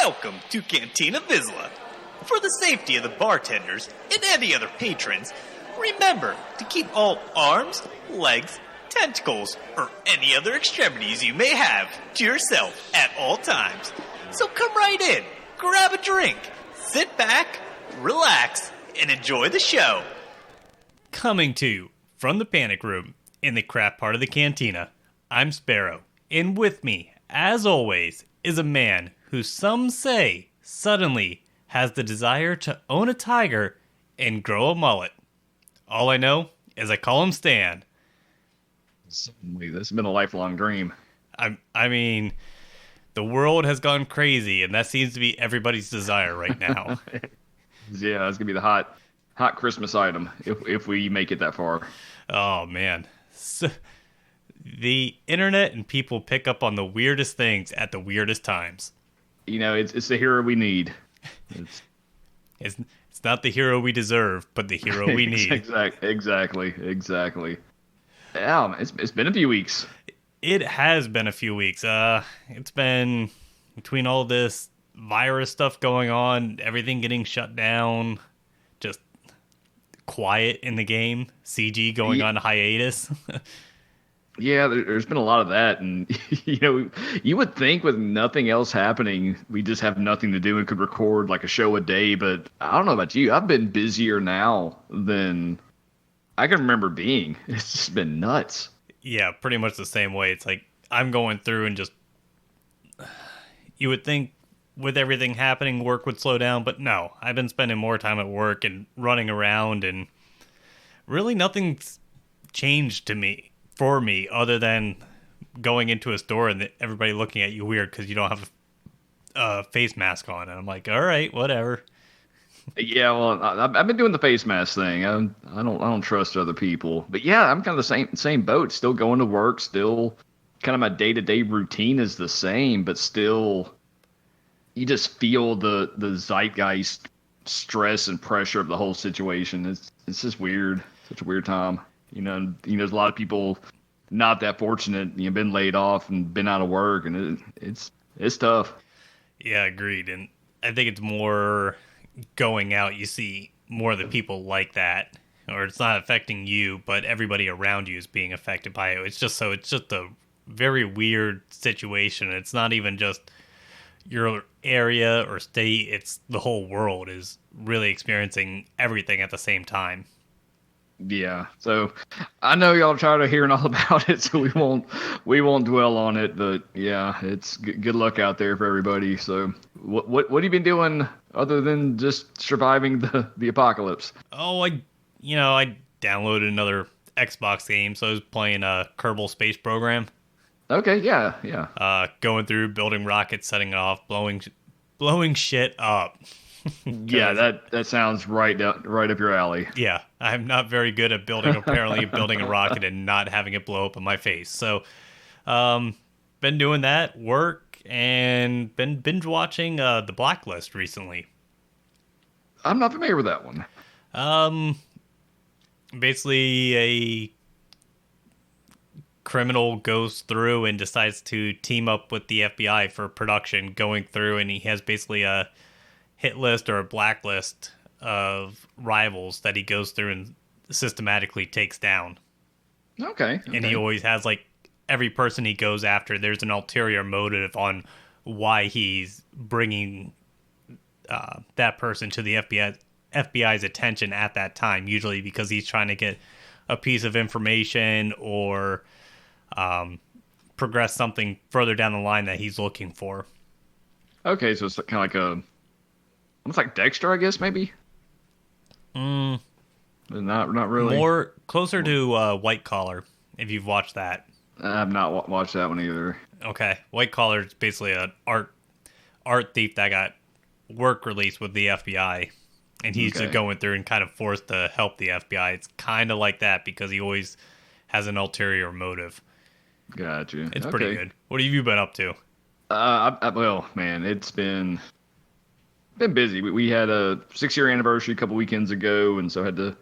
Welcome to Cantina Vizsla. For the safety of the bartenders and any other patrons, remember to keep all arms, legs, tentacles, or any other extremities you may have to yourself at all times. So come right in, grab a drink, sit back, relax, and enjoy the show. Coming to you from the Panic Room in the crap part of the cantina, I'm Sparrow, and with me, as always, is a man who some say suddenly has the desire to own a tiger and grow a mullet. All I know is I call him Stan. Certainly, this has been a lifelong dream. I mean, the world has gone crazy, and that seems to be everybody's desire right now. Yeah, it's gonna be the hot Christmas item if we make it that far. Oh man, so, the internet and people pick up on the weirdest things at the weirdest times. You know, it's the hero we need. It's not the hero we deserve, but the hero we need. Exactly. Yeah, it's been a few weeks. It has been a few weeks. It's been between all this virus stuff going on, everything getting shut down, just quiet in the game, CG going on hiatus. Yeah, there's been a lot of that, and you would think with nothing else happening, we just have nothing to do and could record like a show a day. But I don't know about you, I've been busier now than I can remember being. It's just been nuts. Yeah, pretty much the same way. It's like I'm going through and just, you would think with everything happening, work would slow down, but no, I've been spending more time at work and running around, and really nothing's changed for me, other than going into a store and everybody looking at you weird because you don't have a face mask on. And I'm like, all right, whatever. Yeah, well, I've been doing the face mask thing. I don't trust other people. But yeah, I'm kind of the same boat. Still going to work. Still, kind of my day-to-day routine is the same, but still, you just feel the zeitgeist stress and pressure of the whole situation. It's just weird. Such a weird time. There's a lot of people not that fortunate, been laid off and been out of work, and it's tough. Yeah, agreed. And I think it's more going out. You see more of the people like that, or it's not affecting you, but everybody around you is being affected by it. It's just a very weird situation. It's not even just your area or state. It's the whole world is really experiencing everything at the same time. Yeah, so I know y'all are tired of hearing all about it, so we won't dwell on it. But yeah, it's good luck out there for everybody. So what have you been doing other than just surviving the apocalypse? Oh, I downloaded another Xbox game, so I was playing a Kerbal Space Program. Okay, yeah. Going through, building rockets, setting it off, blowing shit up. Yeah, that sounds right up your alley. Yeah, I'm not very good at building a rocket and not having it blow up in my face. So, been doing that, work, and been binge watching The Blacklist recently. I'm not familiar with that one. Basically a criminal goes through and decides to team up with the FBI for production, going through, and he has basically a hit list or a blacklist of rivals that he goes through and systematically takes down. Okay. And he always has, like, every person he goes after, there's an ulterior motive on why he's bringing that person to the FBI's attention at that time, usually because he's trying to get a piece of information or progress something further down the line that he's looking for. Okay, so it's kind of like almost like Dexter, I guess, maybe? Not really. More closer to White Collar, if you've watched that. I've not watched that one either. Okay. White Collar is basically an art thief that got work released with the FBI, and he's just going through and kind of forced to help the FBI. It's kind of like that because he always has an ulterior motive. Gotcha. It's pretty good. What have you been up to? Well, man, it's been busy. We had a 6-year anniversary a couple weekends ago, and so had to,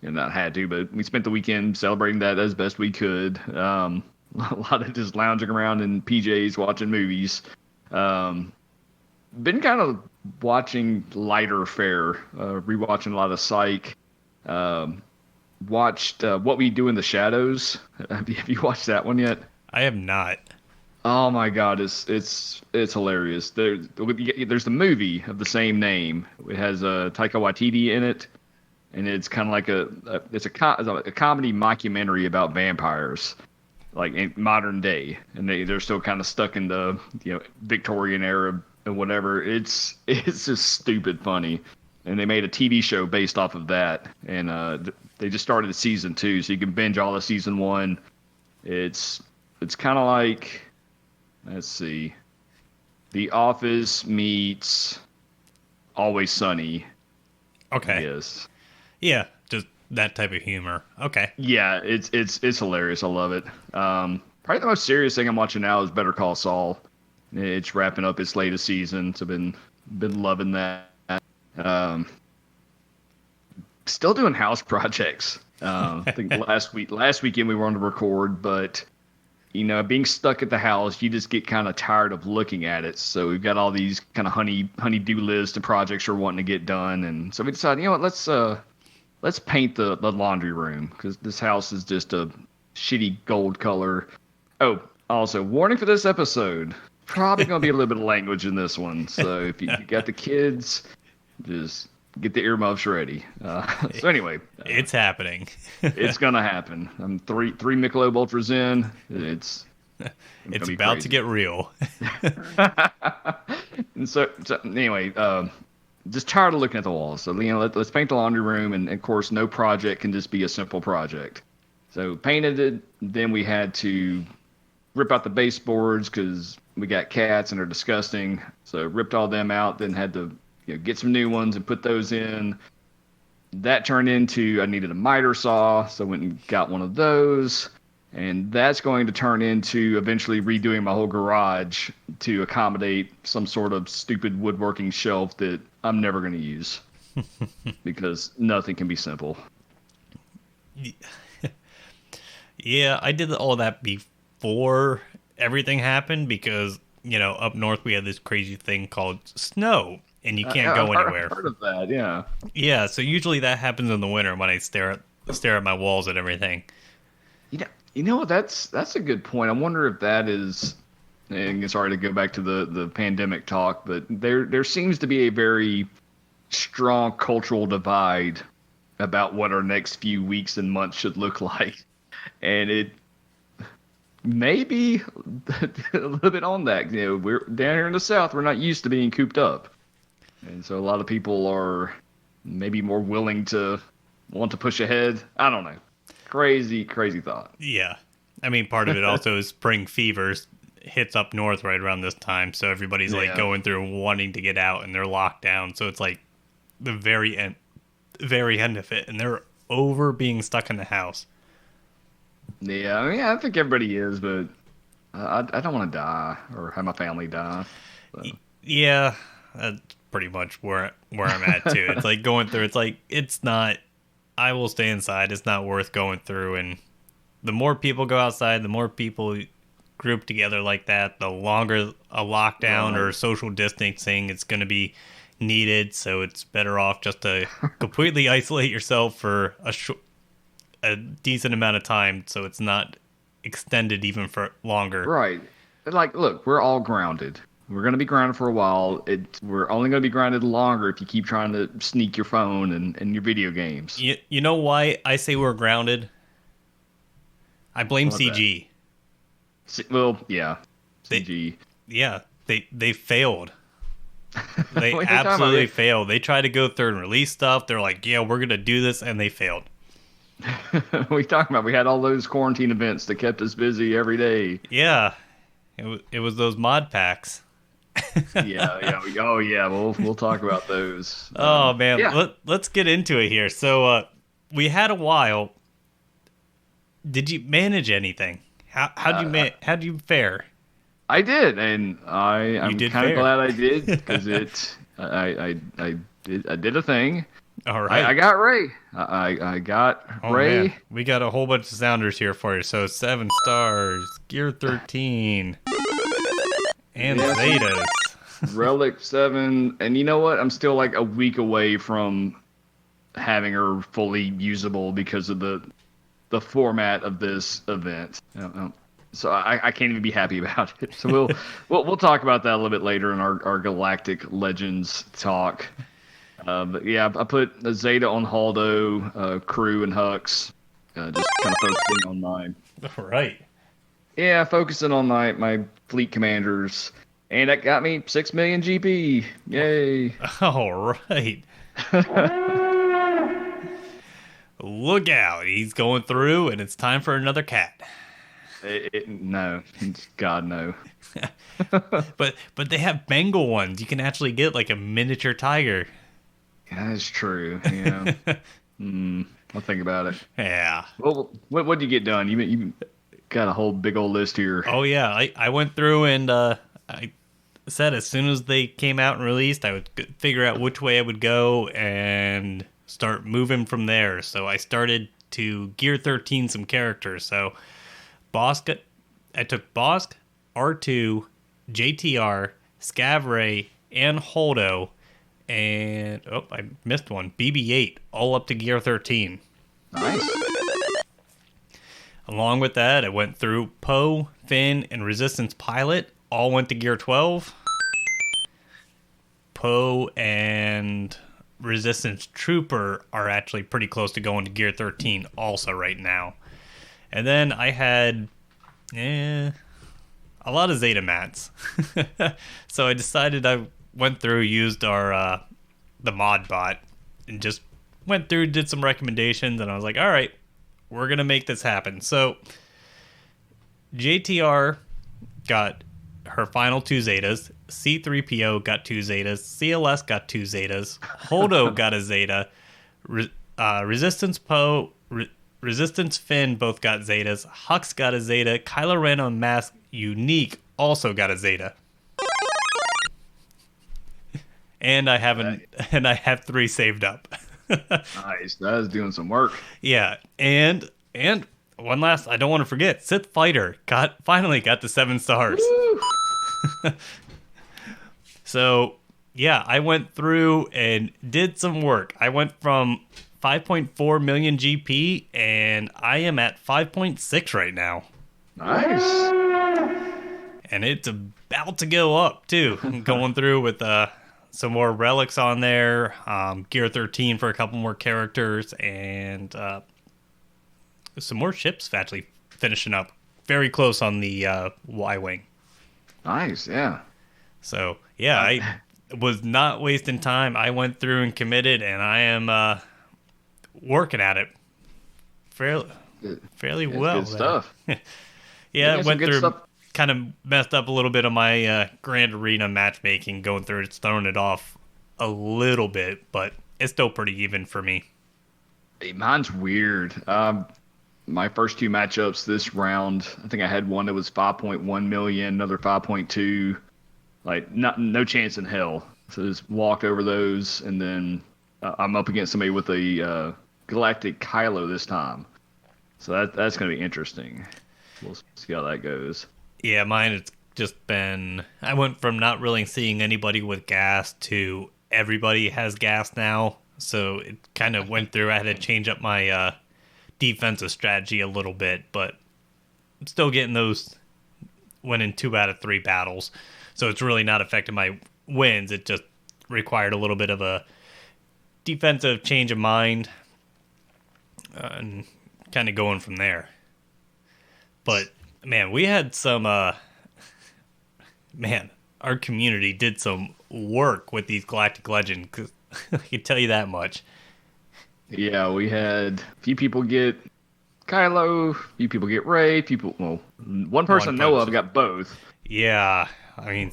not had to, but we spent the weekend celebrating that as best we could. A lot of just lounging around in PJs, watching movies. been kind of watching lighter fare, rewatching a lot of Psych. Watched What We Do in the Shadows. Have you watched that one yet? I have not. Oh my God, it's hilarious. There's the movie of the same name. It has Taika Waititi in it, and it's kind of like it's a comedy mockumentary about vampires, like in modern day, and they're still kind of stuck in the Victorian era and whatever. It's just stupid funny, and they made a TV show based off of that, and they just started season 2, so you can binge all of season 1. It's kind of like, let's see, The Office meets Always Sunny. Okay. Yes. Yeah, just that type of humor. Okay. Yeah, it's hilarious. I love it. Probably the most serious thing I'm watching now is Better Call Saul. It's wrapping up its latest season, so been loving that. Still doing house projects. I think last weekend we were on to record, but being stuck at the house, you just get kind of tired of looking at it. So we've got all these kind of honey-do list of projects we're wanting to get done, and so we decided, let's paint the laundry room, because this house is just a shitty gold color. Oh, also, warning for this episode, probably going to be a little bit of language in this one. So if you got the kids, just get the earmuffs ready. So anyway, it's happening. It's gonna happen. I'm three Michelob Ultras in. It's about to get real. And so anyway, just tired of looking at the walls. So let's paint the laundry room, and of course, no project can just be a simple project. So painted it. Then we had to rip out the baseboards because we got cats and they're disgusting. So ripped all them out. Then had to get some new ones and put those in. That turned into, I needed a miter saw, so I went and got one of those. And that's going to turn into eventually redoing my whole garage to accommodate some sort of stupid woodworking shelf that I'm never going to use. Because nothing can be simple. Yeah, I did all that before everything happened because, up north we had this crazy thing called snow. And you can't go anywhere. I've heard of that, yeah. Yeah, so usually that happens in the winter when I stare at my walls and everything. You know what? That's a good point. I wonder if that is. And sorry to go back to the pandemic talk, but there seems to be a very strong cultural divide about what our next few weeks and months should look like, and it may be a little bit on that. We're down here in the South. We're not used to being cooped up. And so a lot of people are maybe more willing to want to push ahead. I don't know. Crazy thought. Yeah. I mean, part of it also is spring fevers hits up north right around this time. So everybody's like going through wanting to get out and they're locked down. So it's like the very end of it. And they're over being stuck in the house. Yeah. I think everybody is, but I don't want to die or have my family die. So. Yeah. That's pretty much where I'm at too. It's like going through, it's not, I will stay inside. It's not worth going through. And the more people go outside, the more people group together like that, the longer a lockdown or social distancing it's going to be needed. So it's better off just to completely isolate yourself for a decent amount of time so it's not extended even for longer. Right. Like, look, we're all grounded. We're going to be grounded for a while. We're only going to be grounded longer if you keep trying to sneak your phone and your video games. You know why I say we're grounded? I blame CG. Well, yeah. CG. They failed. They absolutely failed. They tried to go through and release stuff. They're like, yeah, we're going to do this, and they failed. We had all those quarantine events that kept us busy every day. Yeah. It was those mod packs. Yeah. Oh, yeah. We'll talk about those. Oh man, let's get into it here. So we had a while. Did you manage anything? How'd you fare? I did, and I'm kind of glad I did because I did a thing. All right, I got Ray. I got Ray. Man. We got a whole bunch of sounders here for you. So 7 stars, Gear 13, and Zetas. Relic 7, and you know what? I'm still like a week away from having her fully usable because of the format of this event. So I can't even be happy about it. So we'll talk about that a little bit later in our Galactic Legends talk. But yeah, I put Zeta on Haldo, Crew, and Hux. Just kind of focusing on Right. focusing on my fleet commanders, and that got me 6 million GP. Yay! All right. Look out. He's going through, and it's time for another cat. No, God no. But they have Bengal ones. You can actually get like a miniature tiger. That's true. Yeah. I'll think about it. Yeah. Well, what did you get done? You got a whole big old list here. Oh yeah. I went through and I said as soon as they came out and released, I would figure out which way I would go and start moving from there. So I started to gear 13 some characters. So I took Bosk, R2, JTR, Scavray, and Holdo, and I missed one. BB-8, all up to gear 13. Nice. Along with that, I went through Poe, Finn, and Resistance Pilot, all went to gear 12. Poe and Resistance Trooper are actually pretty close to going to gear 13 also right now. And then I had a lot of Zeta mats. So I decided I went through, used our the mod bot, and just went through, did some recommendations, and I was like, all right, we're going to make this happen. So JTR got her final 2 Zetas. C-3PO got 2 Zetas. CLS got 2 Zetas. Holdo got a Zeta. Resistance Poe, Resistance Finn both got Zetas. Hux got a Zeta. Kylo Ren on Mask Unique also got a Zeta. And I have 3 saved up. Nice. That is doing some work. Yeah, and one last, I don't want to forget, Sith Fighter finally got the 7 stars. So yeah, I went through and did some work. I went from 5.4 million GP, and I am at 5.6 right now. Nice. And it's about to go up, too. I'm going through with some more relics on there, Gear 13 for a couple more characters, and some more ships actually finishing up. Very close on the Y-Wing. Nice, yeah. So, yeah, I was not wasting time. I went through and committed, and I am working at it fairly well. Good stuff. Yeah, I went through, kind of messed up a little bit on my Grand Arena matchmaking, going through it, throwing it off a little bit, but it's still pretty even for me. Hey, mine's weird. My first 2 matchups this round, I think I had one that was 5.1 million, another 5.2. Like, no chance in hell. So just walked over those, and then I'm up against somebody with a Galactic Kylo this time. So that's going to be interesting. We'll see how that goes. Yeah, mine it's just been... I went from not really seeing anybody with gas to everybody has gas now. So it kind of went through. I had to change up my defensive strategy a little bit, but I'm still getting those, winning 2 out of 3 battles. So it's really not affecting my wins. It just required a little bit of a defensive change of mind and kind of going from there. But, man, we had some... man, our community did some work with these Galactic Legends. 'Cause I can tell you that much. Yeah, we had a few people get Kylo, a few people get Rey, one person I know of got both. Yeah, I mean,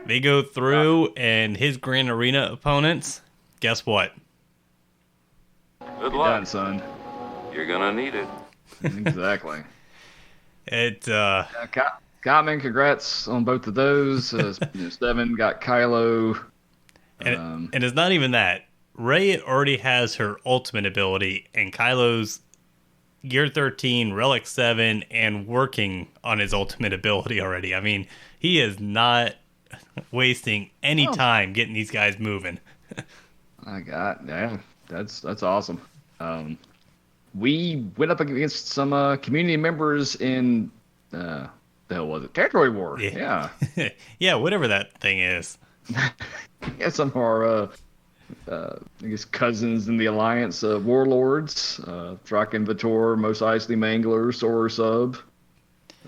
they go through, and his Grand Arena opponents, guess what? Good You're luck, done, son. You're gonna need it. Exactly. Cotman, congrats on both of those. 7 got Kylo. And it's not even that. Rey already has her ultimate ability, and Kylo's Gear 13, Relic 7, and working on his ultimate ability already. I mean, he is not wasting any time getting these guys moving. Yeah, that's awesome. We went up against some community members in the hell was it? Territory War. Yeah. Yeah, whatever that thing is. Yeah, some of our I guess cousins in the Alliance Warlords, Draken Vitor, Mos Eisley Mangler, Sorer Sub.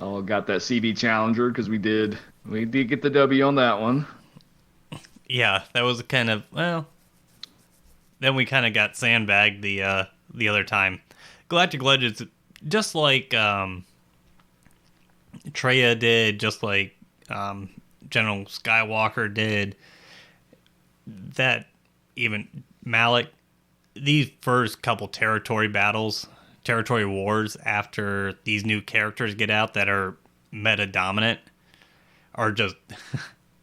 All got that CB Challenger because we did get the W on that one. Yeah, that was kind of, well, then we kind of got sandbagged the other time. Galactic Legends, just like Traya did, just like General Skywalker did, that even Malik, these first couple territory wars after these new characters get out that are meta dominant are just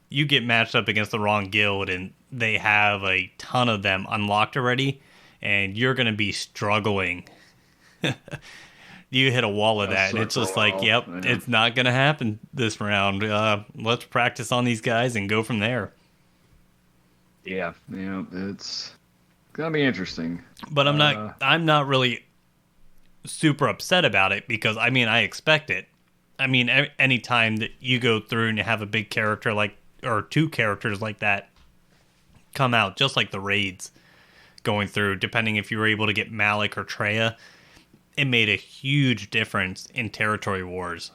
you get matched up against the wrong guild and they have a ton of them unlocked already and you're going to be struggling. You hit a wall of that and it's just like, yep, it's not going to happen this round. Let's practice on these guys and go from there. Yeah, it's gonna be interesting. But I'm not really super upset about it because I mean I expect it. I mean any time that you go through and you have a big character or two characters like that come out, just like the raids going through, depending if you were able to get Malik or Traya, it made a huge difference in territory wars.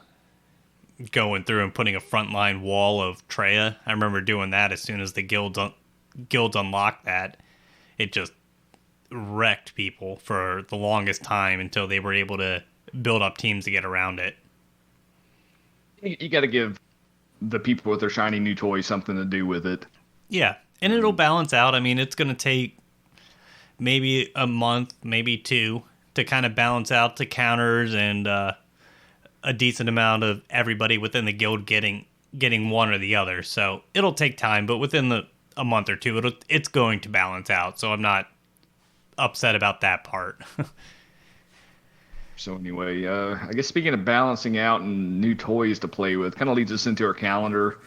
Going through and putting a frontline wall of Traya, I remember doing that as soon as the guilds unlocked that. It just wrecked people for the longest time until they were able to build up teams to get around it. You got to give the people with their shiny new toys something to do with it. Yeah, and it'll balance out. I mean, it's going to take maybe a month, maybe two, to kind of balance out the counters and a decent amount of everybody within the guild getting one or the other. So it'll take time, but within a month or two, it's going to balance out. So I'm not upset about that part. So anyway, I guess speaking of balancing out and new toys to play with, kind of leads us into our calendar.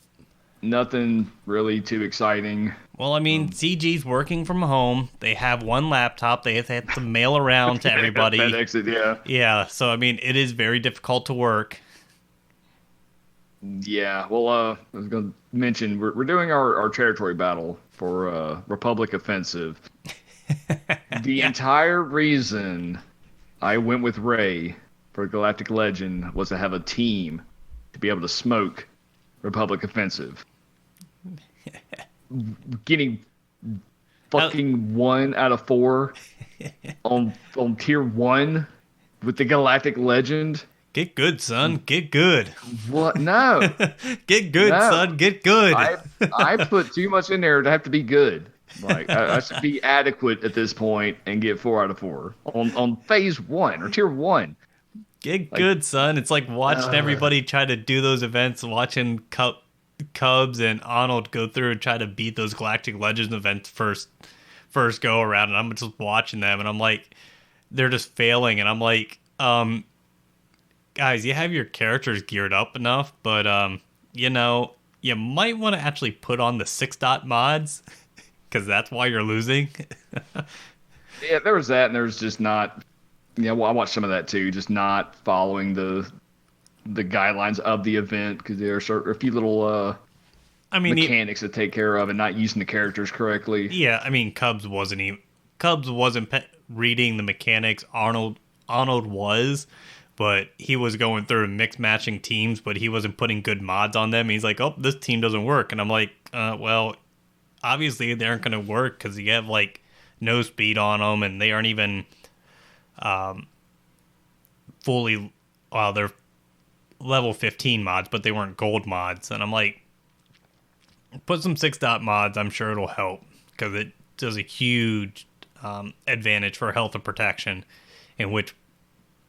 Nothing really too exciting. Well, I mean, CG's working from home. They have one laptop. They have to mail around to everybody. FedEx, yeah. Yeah, so I mean, it is very difficult to work. Yeah, well, I was going to mention, we're doing our territory battle for Republic Offensive. The entire reason I went with Ray for Galactic Legend was to have a team to be able to smoke Republic Offensive. Getting fucking 1 out of 4 on tier 1 with the Galactic Legend. Get good, son. Get good. What? No. Get good, son. Get good. I put too much in there to have to be good. Like I should be adequate at this point and get 4 out of 4 on phase 1 or tier 1. Get good, son. It's like watching everybody try to do those events, watching Cubs and Arnold go through and try to beat those Galactic Legends events first go around, and I'm just watching them, and I'm like, they're just failing, and I'm like, guys, you have your characters geared up enough, but you might want to actually put on the 6-dot mods because that's why you're losing. Yeah, there was that, and there's just not. Yeah, well, I watched some of that too. Just not following the guidelines of the event because there are a few little mechanics to take care of and not using the characters correctly. Yeah, I mean, Cubs wasn't reading the mechanics. Arnold was, but he was going through mixed matching teams, but he wasn't putting good mods on them. He's like, oh, this team doesn't work. And I'm like, well, obviously they aren't going to work because you have like no speed on them and they aren't even fully, well, they're level 15 mods, but they weren't gold mods. And I'm like, put some 6-dot mods. I'm sure it'll help because it does a huge advantage for health and protection, in which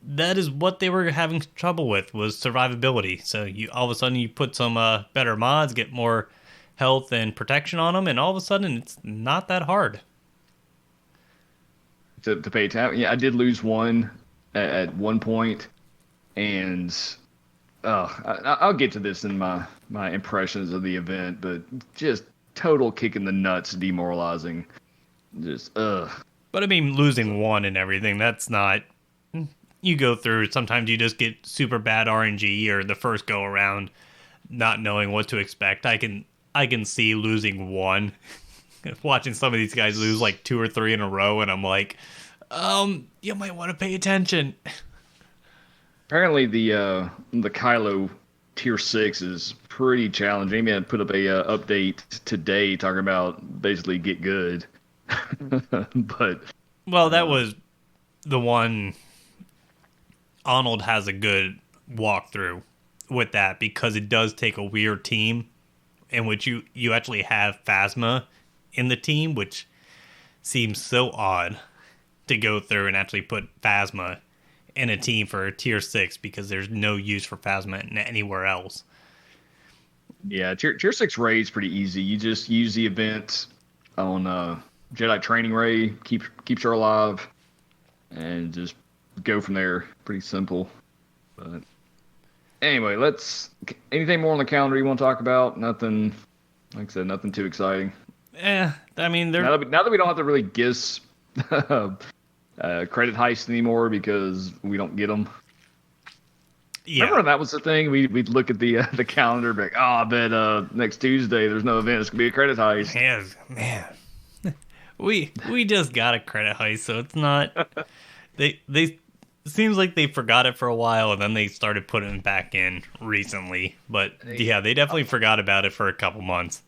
that is what they were having trouble with, was survivability. So you all of a sudden you put some better mods, get more health and protection on them, and all of a sudden it's not that hard to pay attention. Yeah, I did lose one at one point, and I'll get to this in my impressions of the event, but just total kick in the nuts, demoralizing. Just But I mean, losing one and everything, that's not. You go through, sometimes you just get super bad RNG or the first go around not knowing what to expect. I can see losing one. Watching some of these guys lose like 2 or 3 in a row, and I'm like, you might want to pay attention. Apparently the Kylo Tier 6 is pretty challenging. Maybe I put up a update today talking about basically get good. But Well, that was the one. Arnold has a good walkthrough with that because it does take a weird team in which you actually have Phasma in the team, which seems so odd to go through and actually put Phasma in a team for a tier 6 because there's no use for Phasma anywhere else. Yeah, tier 6 Ray is pretty easy. You just use the event on Jedi Training Ray, keeps her alive, and just go from there. Pretty simple. But anyway, anything more on the calendar you want to talk about? Nothing, like I said, nothing too exciting. I mean, now that we don't have to really guess credit heist anymore because we don't get them. Yeah. Remember when that was the thing? We'd look at the calendar and be like, oh, I bet next Tuesday there's no event. It's going to be a credit heist. Man. We just got a credit heist, so it's not... They seems like they forgot it for a while, and then they started putting it back in recently. But yeah, they definitely forgot about it for a couple months.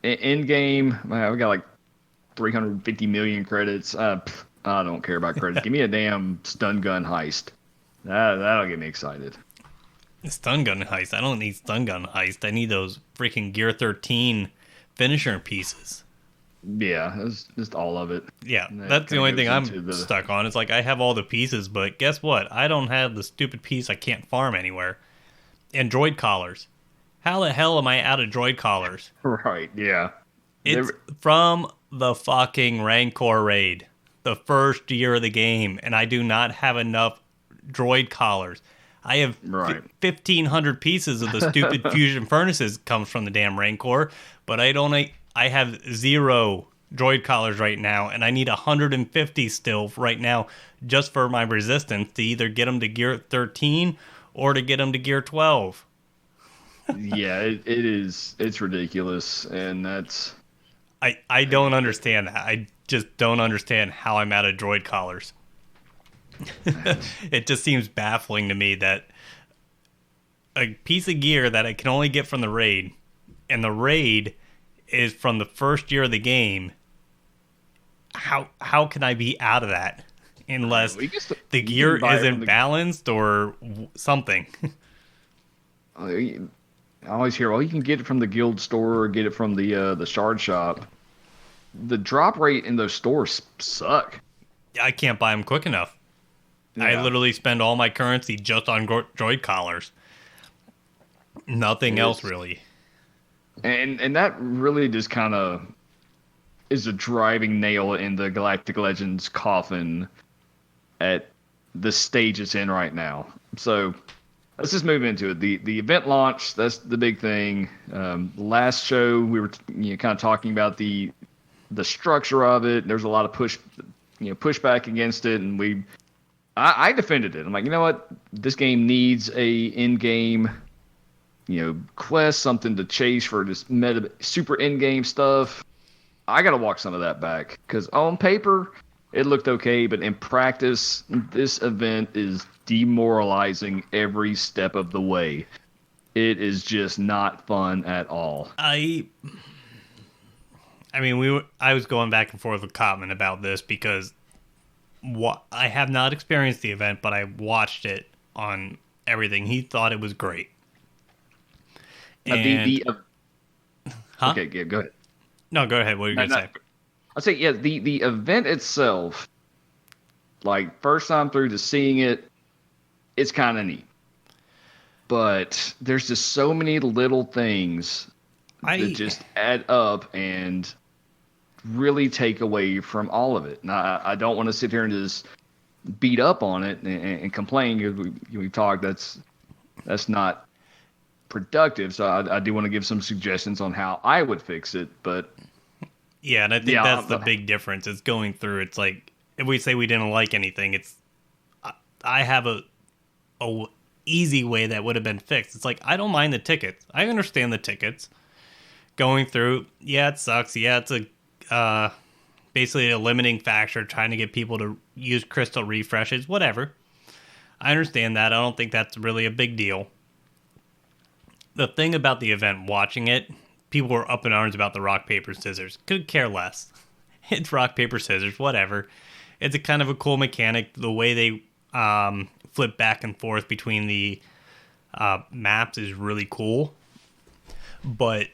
In game, we got like 350 million credits. I don't care about credits. Give me a damn stun gun heist. That'll get me excited. Stun gun heist. I don't need stun gun heist. I need those freaking Gear 13 finisher pieces. Yeah, it's just all of it. Yeah, that's the only thing I'm stuck on. It's like I have all the pieces, but guess what? I don't have the stupid piece I can't farm anywhere. And droid collars. How the hell am I out of droid collars? Right, yeah. It's from the fucking Rancor raid. The first year of the game, and I do not have enough droid collars. I have 1,500 pieces of the stupid fusion furnaces comes from the damn Rancor, but I have 0 droid collars right now, and I need 150 still right now just for my resistance to either get them to Gear 13 or to get them to Gear 12. Yeah, it is. It's ridiculous, and that's... I don't understand that. I just don't understand how I'm out of droid collars. It just seems baffling to me that a piece of gear that I can only get from the raid, and the raid is from the first year of the game. How can I be out of that unless the gear isn't balanced or something? I always hear, well, you can get it from the guild store or get it from the shard shop. The drop rate in those stores suck. I can't buy them quick enough. Yeah. I literally spend all my currency just on droid collars. Nothing else really. And that really just kind of is a driving nail in the Galactic Legends coffin at the stage it's in right now. So let's just move into it. The event launch, that's the big thing. Last show we were kind of talking about the structure of it. There's a lot of pushback against it, and I defended it. I'm like, you know what? This game needs a in-game quest, something to chase for this super in-game stuff. I got to walk some of that back because on paper it looked okay, but in practice, this event is demoralizing every step of the way. It is just not fun at all. I mean, I was going back and forth with Cotman about this because I have not experienced the event, but I watched it on everything. He thought it was great. Okay, yeah, go ahead. No, go ahead. What are you going to say? I'll say, yeah, the event itself, like, first time through to seeing it, it's kind of neat. But there's just so many little things that just add up and really take away from all of it. And I don't want to sit here and just beat up on it and complain. We've talked that's not productive. So I do want to give some suggestions on how I would fix it. But Yeah, and I think that's the big difference. It's going through. It's like if we say we didn't like anything, I have a easy way that would have been fixed. It's like I don't mind the tickets. I understand the tickets. Going through, yeah, it sucks. Yeah, it's a basically a limiting factor trying to get people to use crystal refreshes. Whatever. I understand that. I don't think that's really a big deal. The thing about the event, watching it, people were up in arms about the rock, paper, scissors. Could care less. It's rock, paper, scissors, whatever. It's a kind of a cool mechanic. The way they flip back and forth between the maps is really cool. But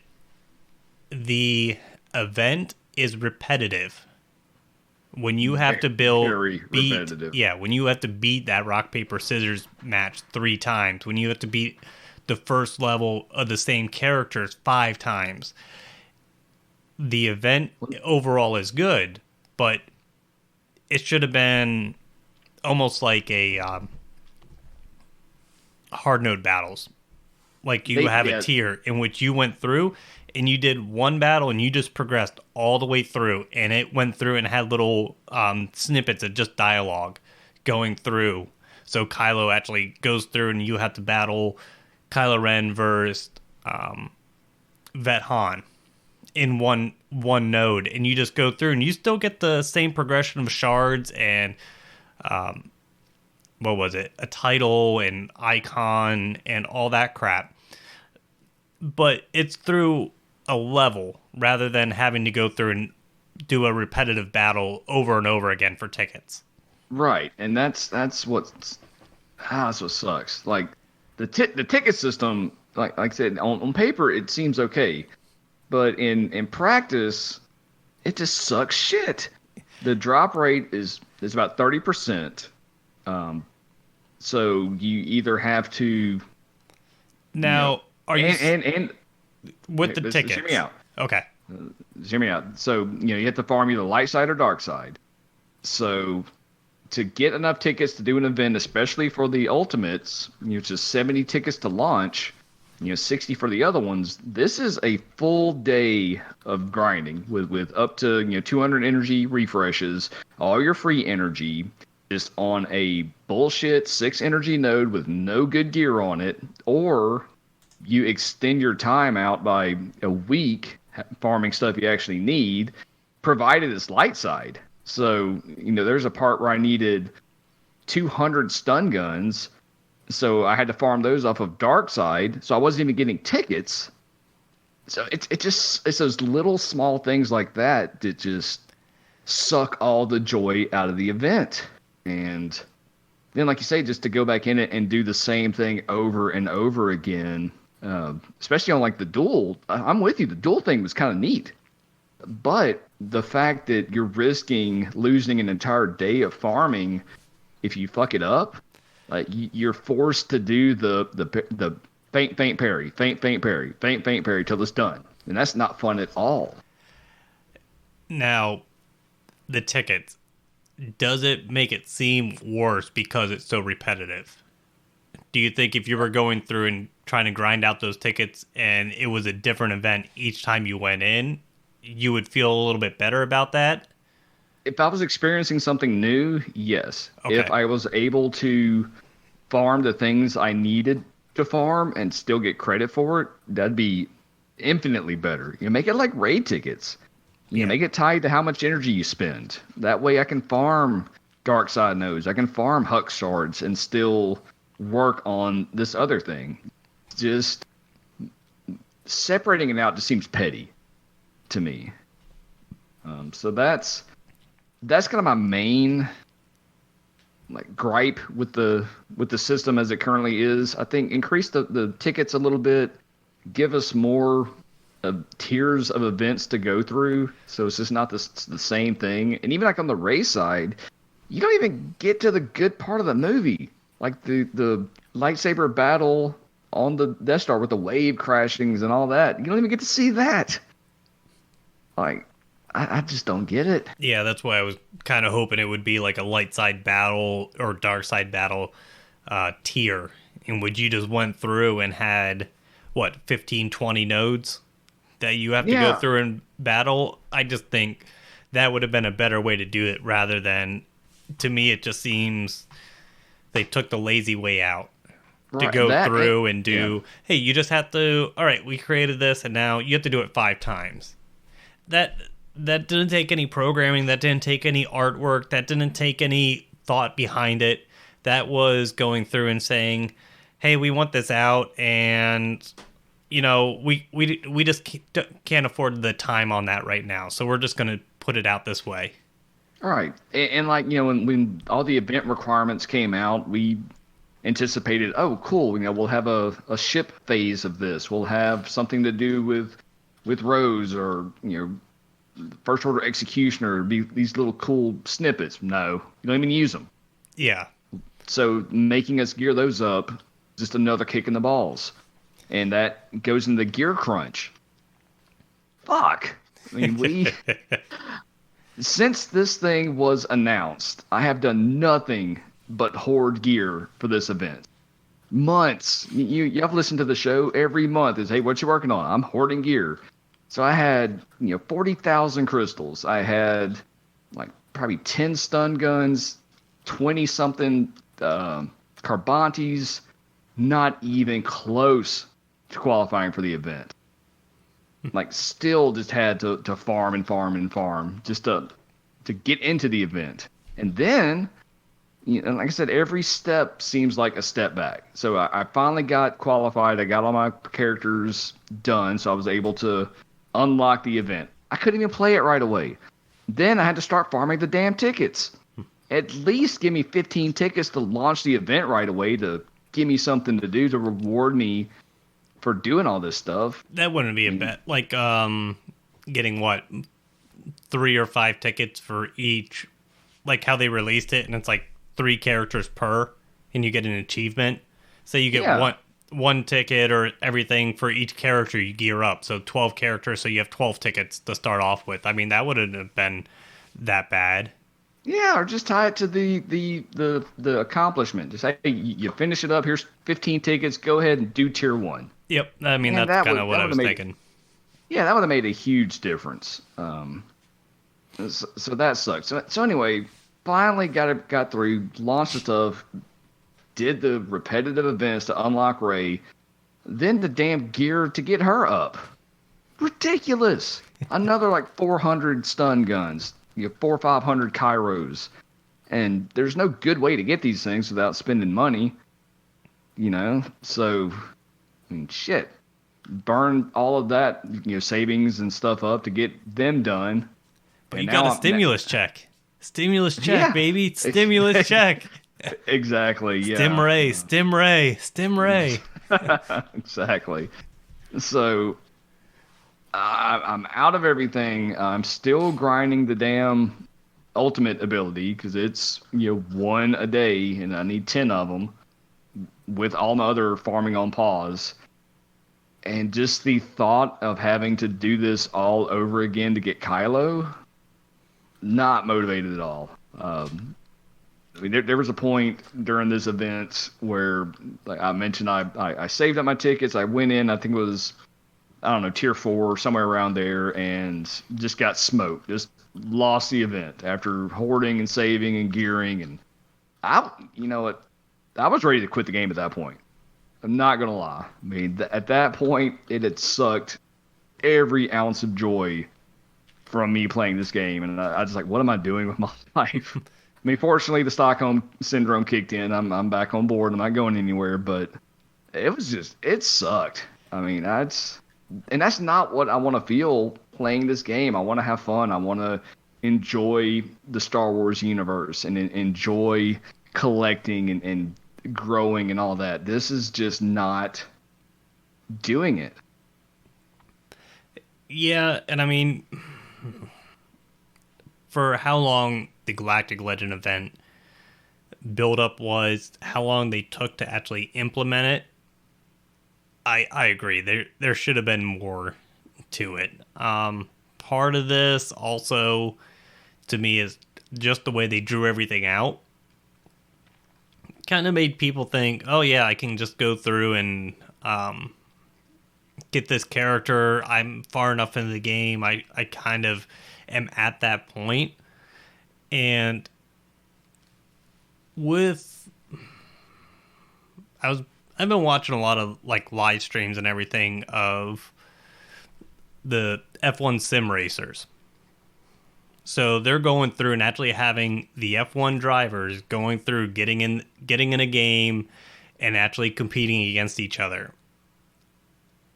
the event is repetitive. When you have to when you have to beat that rock, paper, scissors match 3 times, when you have to beat the first level of the same characters 5 times, the event overall is good, but it should have been almost like a hard node battles. Like you have a tier in which you went through and you did one battle and you just progressed all the way through, and it went through and had little snippets of just dialogue going through. So Kylo actually goes through and you have to battle Kylo Ren versus Vet Han in one node, and you just go through and you still get the same progression of shards and what was it? A title and icon and all that crap. But it's through a level rather than having to go through and do a repetitive battle over and over again for tickets. Right, and that's what sucks. Like the ticket system, like I said, on paper it seems okay, but in practice, it just sucks shit. The drop rate is about 30%. So you either have to now are you and with the tickets? Hear me out. Okay. Hear me out. So you have to farm either light side or dark side. So to get enough tickets to do an event, especially for the ultimates, which is 70 tickets to launch, 60 for the other ones. This is a full day of grinding with up to 200 energy refreshes, all your free energy, just on a bullshit 6 energy node with no good gear on it, or you extend your time out by a week farming stuff you actually need, provided it's light side. So, there's a part where I needed 200 stun guns, so I had to farm those off of dark side, so I wasn't even getting tickets. So it's those little small things like that just suck all the joy out of the event. And then, like you say, just to go back in it and do the same thing over and over again, especially on like the duel. I'm with you. The duel thing was kind of neat, but the fact that you're risking losing an entire day of farming if you fuck it up, like you're forced to do the feint parry, feint parry till it's done, and that's not fun at all. Now, the tickets. Does it make it seem worse because it's so repetitive? Do you think if you were going through and trying to grind out those tickets and it was a different event each time you went in, you would feel a little bit better about that? If I was experiencing something new, yes. Okay. If I was able to farm the things I needed to farm and still get credit for it, that'd be infinitely better. Make it like raid tickets. Make it tied to how much energy you spend. That way I can farm dark side nodes. I can farm Hux shards and still work on this other thing. Just separating it out just seems petty to me. So that's kind of my main gripe with the system as it currently is. I think increase the tickets a little bit, give us more tiers of events to go through, so it's just not the same thing. And even like on the race side, you don't even get to the good part of the movie, like the lightsaber battle on the Death Star with the wave crashings and all that. You don't even get to see that. Like, I just don't get it. Yeah, that's why I was kind of hoping it would be like a light side battle or dark side battle tier, in which you just went through and had, what, 15, 20 nodes that you have to go Yeah, through and battle. I just think that would have been a better way to do it rather than, to me, it just seems they took the lazy way out to right. go That through and yeah. do, hey, you just have to, all right, we created this and now you have to do it 5 times. That didn't take any programming, that didn't take any artwork, that didn't take any thought behind it. That was going through and saying, hey, we want this out, and we just can't afford the time on that right now, so we're just going to put it out this way. All right. And like, when all the event requirements came out, we anticipated, oh, cool, we'll have a ship phase of this. We'll have something to do with Rose, or, First Order Executioner, be these little cool snippets. No, you don't even use them. Yeah. So making us gear those up, just another kick in the balls. And that goes into the gear crunch. Fuck. I mean, since this thing was announced, I have done nothing but hoard gear for this event. Months. Y'all listened to the show every month. Is, hey, what you working on? I'm hoarding gear. So I had 40,000 crystals. I had like probably 10 stun guns, 20 something Carbantes, not even close to qualifying for the event. Like, still just had to farm and farm and farm just to get into the event. And then, like I said, every step seems like a step back. So I finally got qualified. I got all my characters done, so I was able to unlock the event. I couldn't even play it right away. Then I had to start farming the damn tickets. At least give me 15 tickets to launch the event right away, to give me something to do to reward me for doing all this stuff. That wouldn't be a bet. Like, getting what, 3 or 5 tickets for each, like how they released it, and it's like 3 characters per, and you get an achievement. So you get one ticket or everything for each character you gear up. So 12 characters, so you have 12 tickets to start off with. I mean, that wouldn't have been that bad. Yeah, or just tie it to the accomplishment. Just say, hey, you finish it up. Here's 15 tickets. Go ahead and do tier 1. Yep, I mean, And that's kind of what I was thinking. Yeah, that would have made a huge difference. So that sucks. So anyway, finally got through, launched the stuff, did the repetitive events to unlock Ray, then the damn gear to get her up. Ridiculous. Another like 400 stun guns, 400 or 500 Kairos. And there's no good way to get these things without spending money, So, I mean, shit. Burn all of that, savings and stuff up to get them done. But you got a stimulus check. Stimulus check, Yeah. baby. Stimulus check. Exactly, yeah. Stim Ray. Exactly. So I'm out of everything. I'm still grinding the damn ultimate ability because it's 1 a day, and I need 10 of them with all my other farming on pause. And just the thought of having to do this all over again to get Kylo, not motivated at all. I mean, there was a point during this event where, like I mentioned, I saved up my tickets. I went in, I think it was, I don't know, tier 4, somewhere around there, and just got smoked. Just lost the event after hoarding and saving and gearing. And I was ready to quit the game at that point. I'm not going to lie. I mean, at that point, it had sucked every ounce of joy from me playing this game. And I was like, what am I doing with my life? I mean, fortunately, the Stockholm Syndrome kicked in. I'm back on board. I'm not going anywhere. But it sucked. I mean, that's not what I want to feel playing this game. I want to have fun. I want to enjoy the Star Wars universe and enjoy collecting and growing and all that. This is just not doing it. Yeah, and I mean, for how long the Galactic Legend event build-up was, how long they took to actually implement it, I agree. There should have been more to it. part of this also, to me, is just the way they drew everything out. Kind of made people think, oh yeah, I can just go through and get this character. I'm far enough into the game. I kind of am at that point. And I've been watching a lot of like live streams and everything of the F1 sim racers. So they're going through and actually having the F1 drivers going through getting in a game and actually competing against each other.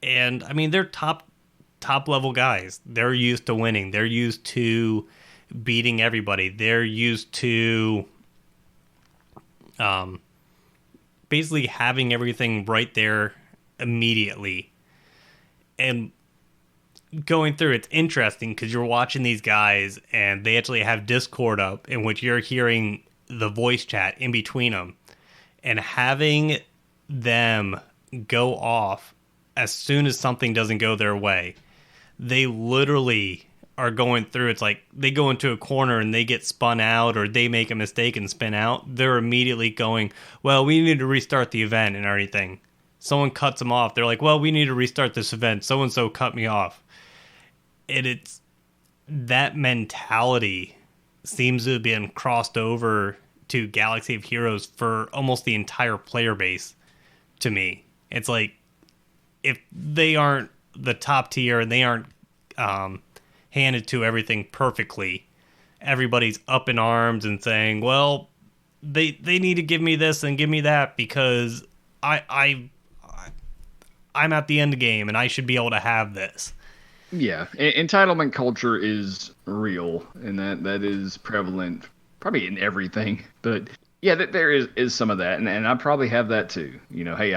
And I mean, they're top level guys. They're used to winning. They're used to beating everybody. They're used to basically having everything right there immediately. And going through, it's interesting because you're watching these guys and they actually have Discord up in which you're hearing the voice chat in between them, and having them go off as soon as something doesn't go their way. They literally are going through, it's like they go into a corner and they get spun out, or they make a mistake and spin out. They're immediately going, well, we need to restart the event and everything. Someone cuts them off. They're like, well, we need to restart this event. So-and-so cut me off. And it's that mentality seems to have been crossed over to Galaxy of Heroes for almost the entire player base to me. It's like, if they aren't the top tier and they aren't handed to everything perfectly, everybody's up in arms and saying, well, they need to give me this and give me that because I'm at the end game and I should be able to have this. Yeah, entitlement culture is real, and that is prevalent probably in everything. But yeah, there is some of that, and I probably have that too. You know, hey,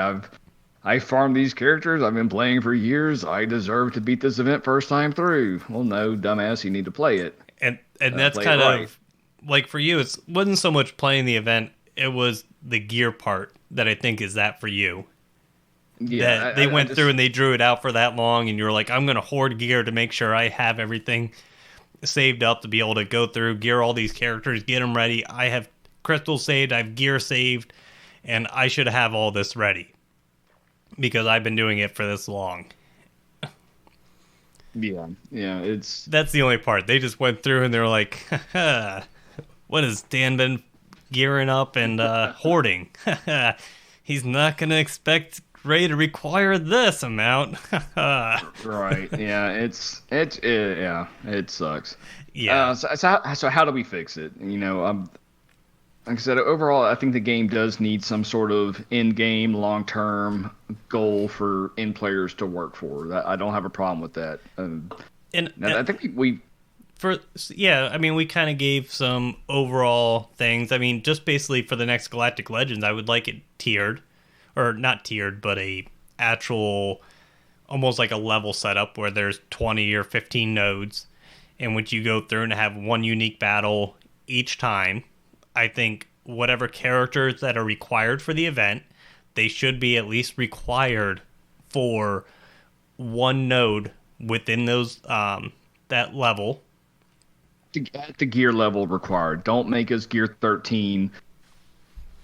I farmed these characters. I've been playing for years. I deserve to beat this event first time through. Well, no, dumbass, you need to play it. And that's kind of like for you. It wasn't so much playing the event; it was the gear part that I think is that for you. Yeah, that they went through and they drew it out for that long, and you were like, I'm going to hoard gear to make sure I have everything saved up to be able to go through, gear all these characters, get them ready. I have crystals saved, I have gear saved, and I should have all this ready because I've been doing it for this long. Yeah, that's the only part. They just went through and they were like, what has Dan been gearing up and hoarding? He's not going to expect Ray to require this amount. Right. Yeah. It sucks. Yeah. So how do we fix it? You know, like I said, overall, I think the game does need some sort of in-game, long-term goal for in-players to work for. I don't have a problem with that. And I think we kind of gave some overall things. I mean, just basically for the next Galactic Legends, I would like it tiered. Or not tiered, but a actual, almost like a level setup where there's 20 or 15 nodes in which you go through and have one unique battle each time. I think whatever characters that are required for the event, they should be at least required for one node within those that level. At the gear level required. Don't make us gear 13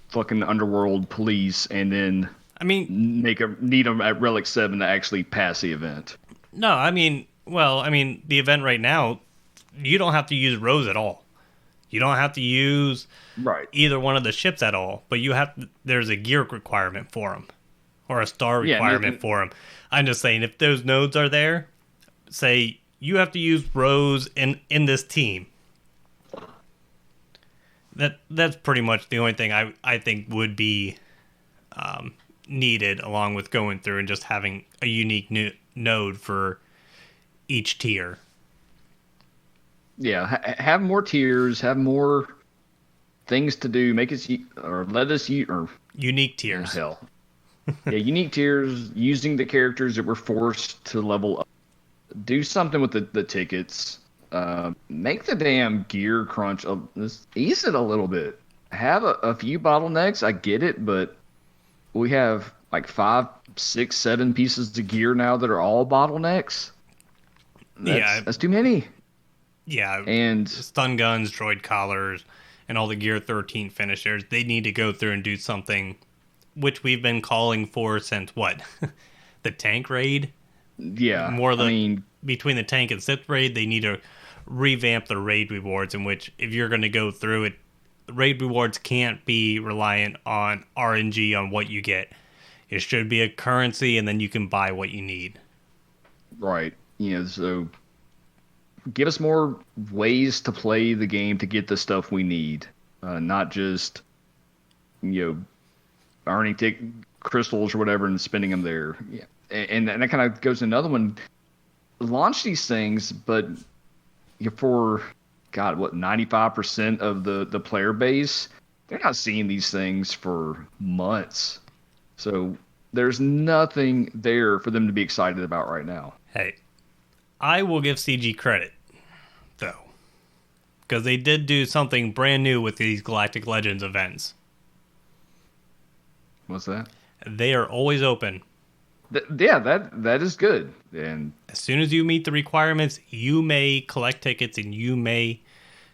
fucking underworld police and then need them at Relic 7 to actually pass the event. No, the event right now, you don't have to use Rose at all. You don't have to use either one of the ships at all, but there's a gear requirement for them or a star requirement for them. I'm just saying, if those nodes are there, say you have to use Rose in this team. That's pretty much the only thing I think would be needed, along with going through and just having a unique node for each tier. Yeah, have more tiers, have more things to do. Make us or let us use or unique tiers. Hell, yeah, unique tiers using the characters that were forced to level up. Do something with the tickets. Make the damn gear crunch. Ease it a little bit. Have a few bottlenecks. I get it, but we have like 5, 6, 7 pieces of gear now that are all bottlenecks. That's too many. Yeah, And stun guns, droid collars, and all the Gear 13 finishers, they need to go through and do something, which we've been calling for since what? The tank raid? yeah, Between the tank and Sith raid, they need to revamp the raid rewards, in which if you're going to go through it, raid rewards can't be reliant on RNG on what you get. It should be a currency, and then you can buy what you need. right. So give us more ways to play the game to get the stuff we need, not just earning crystals or whatever and spending them there. Yeah, and that kind of goes to another one. Launch these things, but for 95% of the player base, they're not seeing these things for months. So there's nothing there for them to be excited about right now. Hey, I will give CG credit, though, because they did do something brand new with these Galactic Legends events. What's that? They are always open. That is good. And as soon as you meet the requirements, you may collect tickets and you may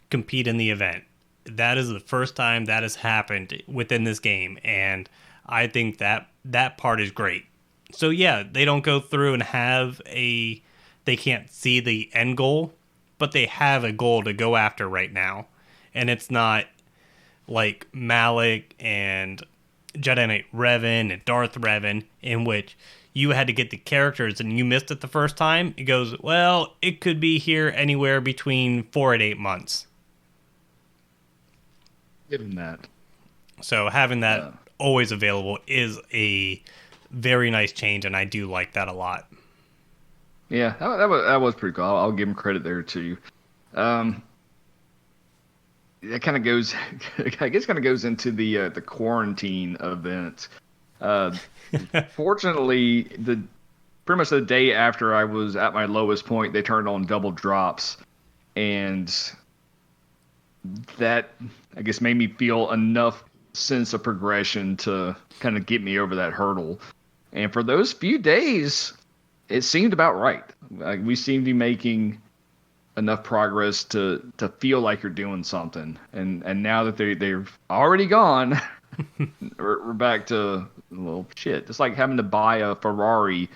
compete in the event. That is the first time that has happened within this game, and I think that part is great. So yeah, they don't go through and they can't see the end goal, but they have a goal to go after right now. And it's not like Malik and Jedi Knight Revan and Darth Revan, in which you had to get the characters and you missed it the first time. It goes, well, it could be here anywhere between 4 and 8 months. Given that. So having that always available is a very nice change, and I do like that a lot. Yeah, that was pretty cool. I'll give him credit there too. That kind of goes, I guess, into the quarantine event. Fortunately, pretty much the day after I was at my lowest point, they turned on double drops, and that, I guess, made me feel enough sense of progression to kind of get me over that hurdle. And for those few days, it seemed about right. Like, we seemed to be making enough progress to feel like you're doing something. And now that they're already gone, we're back to, well, shit. It's like having to buy a Ferrari,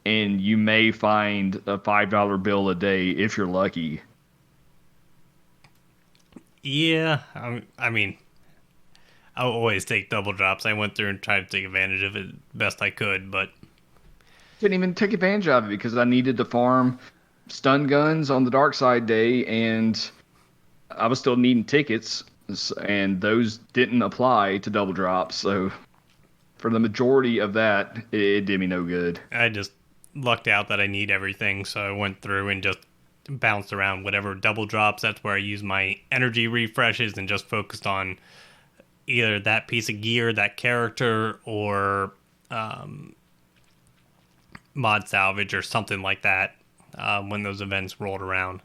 and you may find a $5 bill a day if you're lucky. Yeah, I mean, I always take double drops. I went through and tried to take advantage of it best I could, but Couldn't even take advantage of it because I needed to farm stun guns on the dark side day, and I was still needing tickets, and those didn't apply to double drops. So for the majority of that, it did me no good. I just lucked out that I need everything, so I went through and just bounced around whatever double drops. That's where I used my energy refreshes and just focused on either that piece of gear, that character, or mod salvage or something like that when those events rolled around.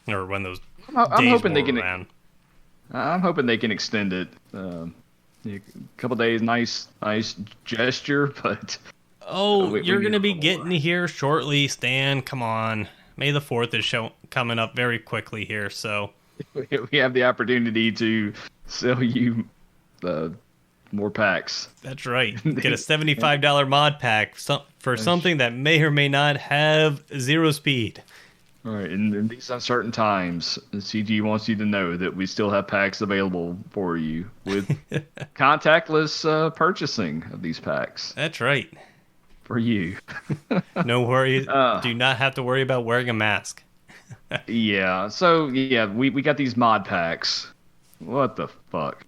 Or when those I'm hoping they can. around. I'm hoping they can extend it. A couple days, nice gesture, but You're going to be getting here shortly, Stan. Come on. May the 4th is coming up very quickly here, so we have the opportunity to sell you more packs. that's right. Get a $75 mod pack for something that may or may not have 0 speed. All right, in these uncertain times, CG wants you to know that we still have packs available for you with contactless purchasing of these packs. That's right. For you. No worries. Do not have to worry about wearing a mask. Yeah, so yeah, we got these mod packs. What the fuck?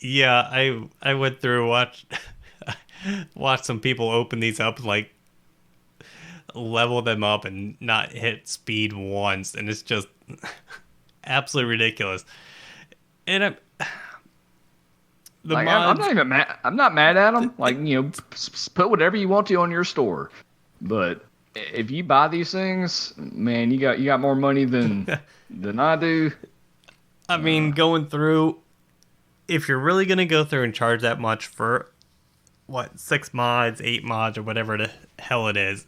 Yeah, I went through watched some people open these up, like level them up and not hit speed once, and it's just absolutely ridiculous. And I'm not even mad. I'm not mad at them. Like, put whatever you want to on your store, but if you buy these things, man, you got more money than I do. I mean, going through, if you're really gonna go through and charge that much for 6 mods, 8 mods, or whatever the hell it is,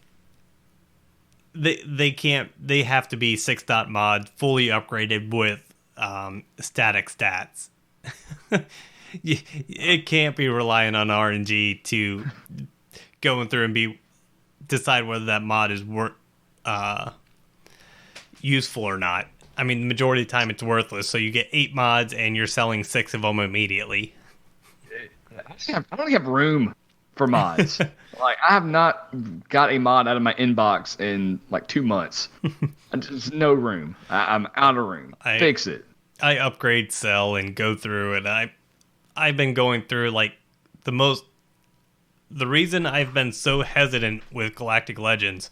they can't. They have to be 6 mod, fully upgraded with static stats. It can't be relying on RNG to going through and decide whether that mod is useful or not. I mean, the majority of the time it's worthless. So you get 8 mods and you're selling 6 of them immediately. I don't have room for mods. Like, I have not got a mod out of my inbox in like 2 months. There's no room. I'm out of room. Fix it. I upgrade, sell, and go through, and I've been going through like the reason I've been so hesitant with Galactic Legends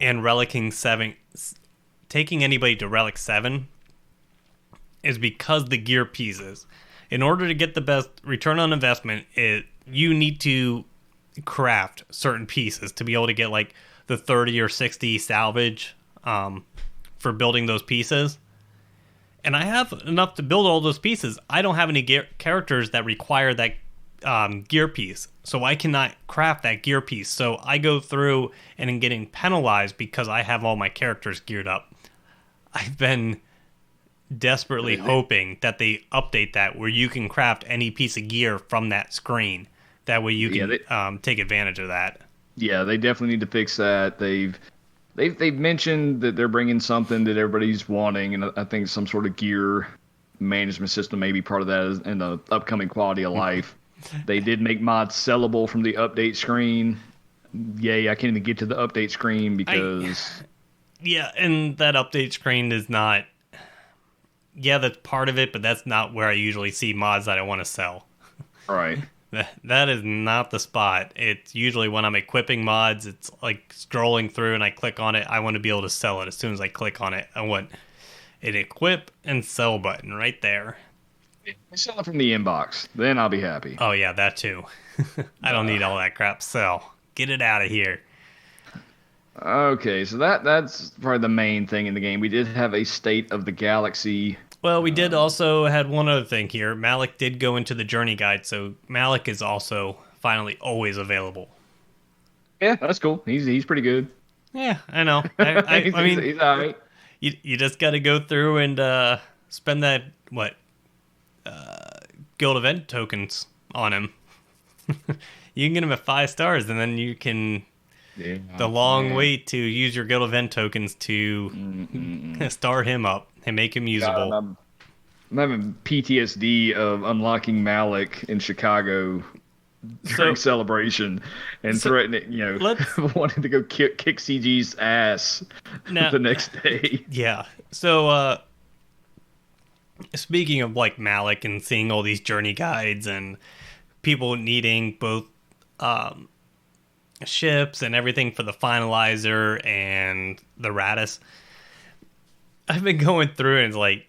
and Relicing 7, taking anybody to Relic 7, is because the gear pieces. In order to get the best return on investment, you need to craft certain pieces to be able to get like the 30 or 60 salvage for building those pieces. And I have enough to build all those pieces. I don't have any characters that require that gear piece, so I cannot craft that gear piece. So I go through and am getting penalized because I have all my characters geared up. I've been desperately hoping that they update that where you can craft any piece of gear from that screen. That way you can take advantage of that. Yeah, they definitely need to fix that. They've mentioned that they're bringing something that everybody's wanting, and I think some sort of gear management system may be part of that in the upcoming quality of life. They did make mods sellable from the update screen. Yay, I can't even get to the update screen because... Yeah, and that update screen is not... Yeah, that's part of it, but that's not where I usually see mods that I want to sell. Right. That is not the spot. It's usually when I'm equipping mods, it's like scrolling through and I click on it. I want to be able to sell it as soon as I click on it. I want an equip and sell button right there. Sell it from the inbox. Then I'll be happy. Oh, yeah, that too. I don't need all that crap. Sell. Get it out of here. Okay, so that's probably the main thing in the game. We did have a State of the Galaxy. Well, we did also had one other thing here. Malik did go into the journey guide, so Malik is also finally always available. Yeah, that's cool. He's pretty good. Yeah, I know. I mean, he's all right. You just got to go through and spend that guild event tokens on him. You can get him at 5 stars, and then you can the long wait to use your guild event tokens to star him up and make him usable. God, I'm having PTSD of unlocking Malik in Chicago during Celebration and threatening, wanting to go kick CG's ass the next day. Yeah. So, speaking of like Malik and seeing all these journey guides and people needing both ships and everything for the finalizer and the Radis, I've been going through and it's like,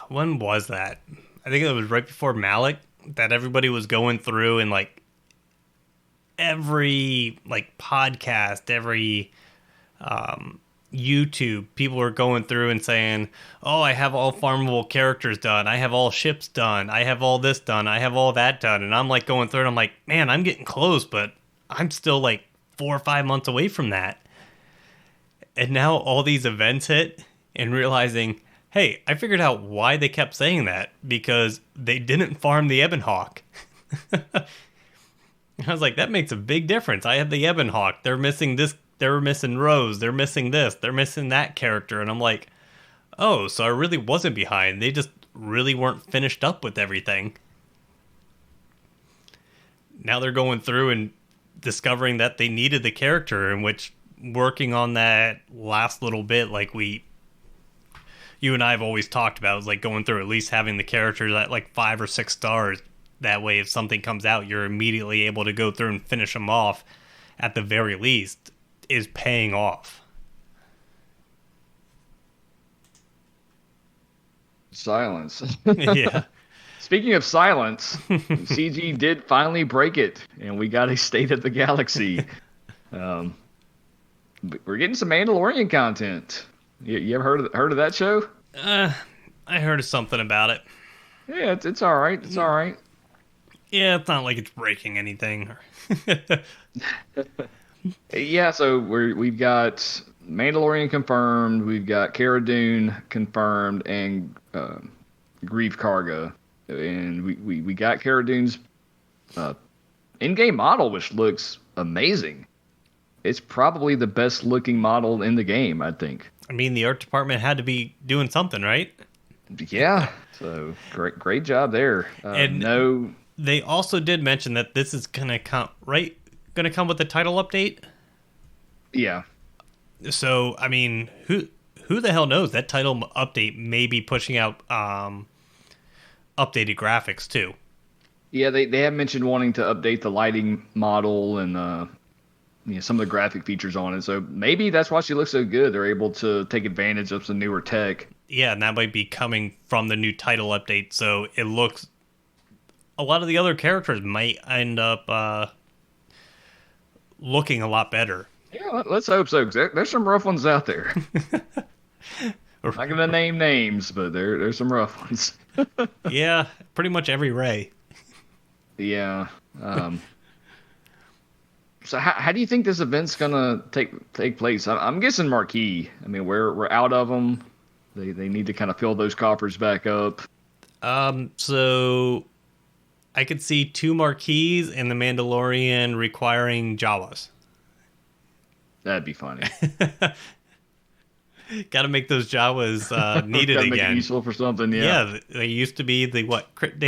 when was that? I think it was right before Malik that everybody was going through and like every like podcast, every YouTube, people were going through and saying, oh, I have all farmable characters done. I have all ships done. I have all this done. I have all that done. And I'm like going through and I'm like, man, I'm getting close, but I'm still like 4 or 5 months away from that. And now all these events hit and realizing, hey, I figured out why they kept saying that. Because they didn't farm the Ebon Hawk. I was like, that makes a big difference. I have the Ebon Hawk. They're missing this. They're missing Rose. They're missing this. They're missing that character. And I'm like, oh, so I really wasn't behind. They just really weren't finished up with everything. Now they're going through and discovering that they needed the character, in which working on that last little bit, like you and I have always talked about, is like going through at least having the character at like 5 or 6 stars. That way, if something comes out, you're immediately able to go through and finish them off at the very least, is paying off. Silence. Yeah. Speaking of silence, CG did finally break it, and we got a State of the Galaxy. We're getting some Mandalorian content. You ever heard of that show? I heard of something about it. Yeah, it's all right. It's all right. Yeah, it's not like it's breaking anything. Yeah, so we've got Mandalorian confirmed, we've got Cara Dune confirmed, and Grief Karga, and we got Cara Dune's in-game model, which looks amazing. It's probably the best looking model in the game, I think. I mean, the art department had to be doing something, right? Yeah, so great job there. And no, they also did mention that this is gonna come with the title update. yeah, So I mean, who the hell knows? That title update may be pushing out updated graphics too. yeah. They have mentioned wanting to update the lighting model and some of the graphic features on it. So maybe that's why she looks so good. They're able to take advantage of some newer tech. Yeah, and that might be coming from the new title update. So it looks a lot of the other characters might end up looking a lot better. Yeah, let's hope so. 'Cause there's some rough ones out there. I'm not gonna name names, but there's some rough ones. Yeah, pretty much every Ray. Yeah. So how do you think this event's gonna take place? I'm guessing marquee. I mean, we're out of them. They need to kind of fill those coffers back up. So I could see 2 marquees and the Mandalorian requiring Jawas. That'd be funny. Got to make those Jawas needed Gotta again. make it useful for something. Yeah, they used to be the crit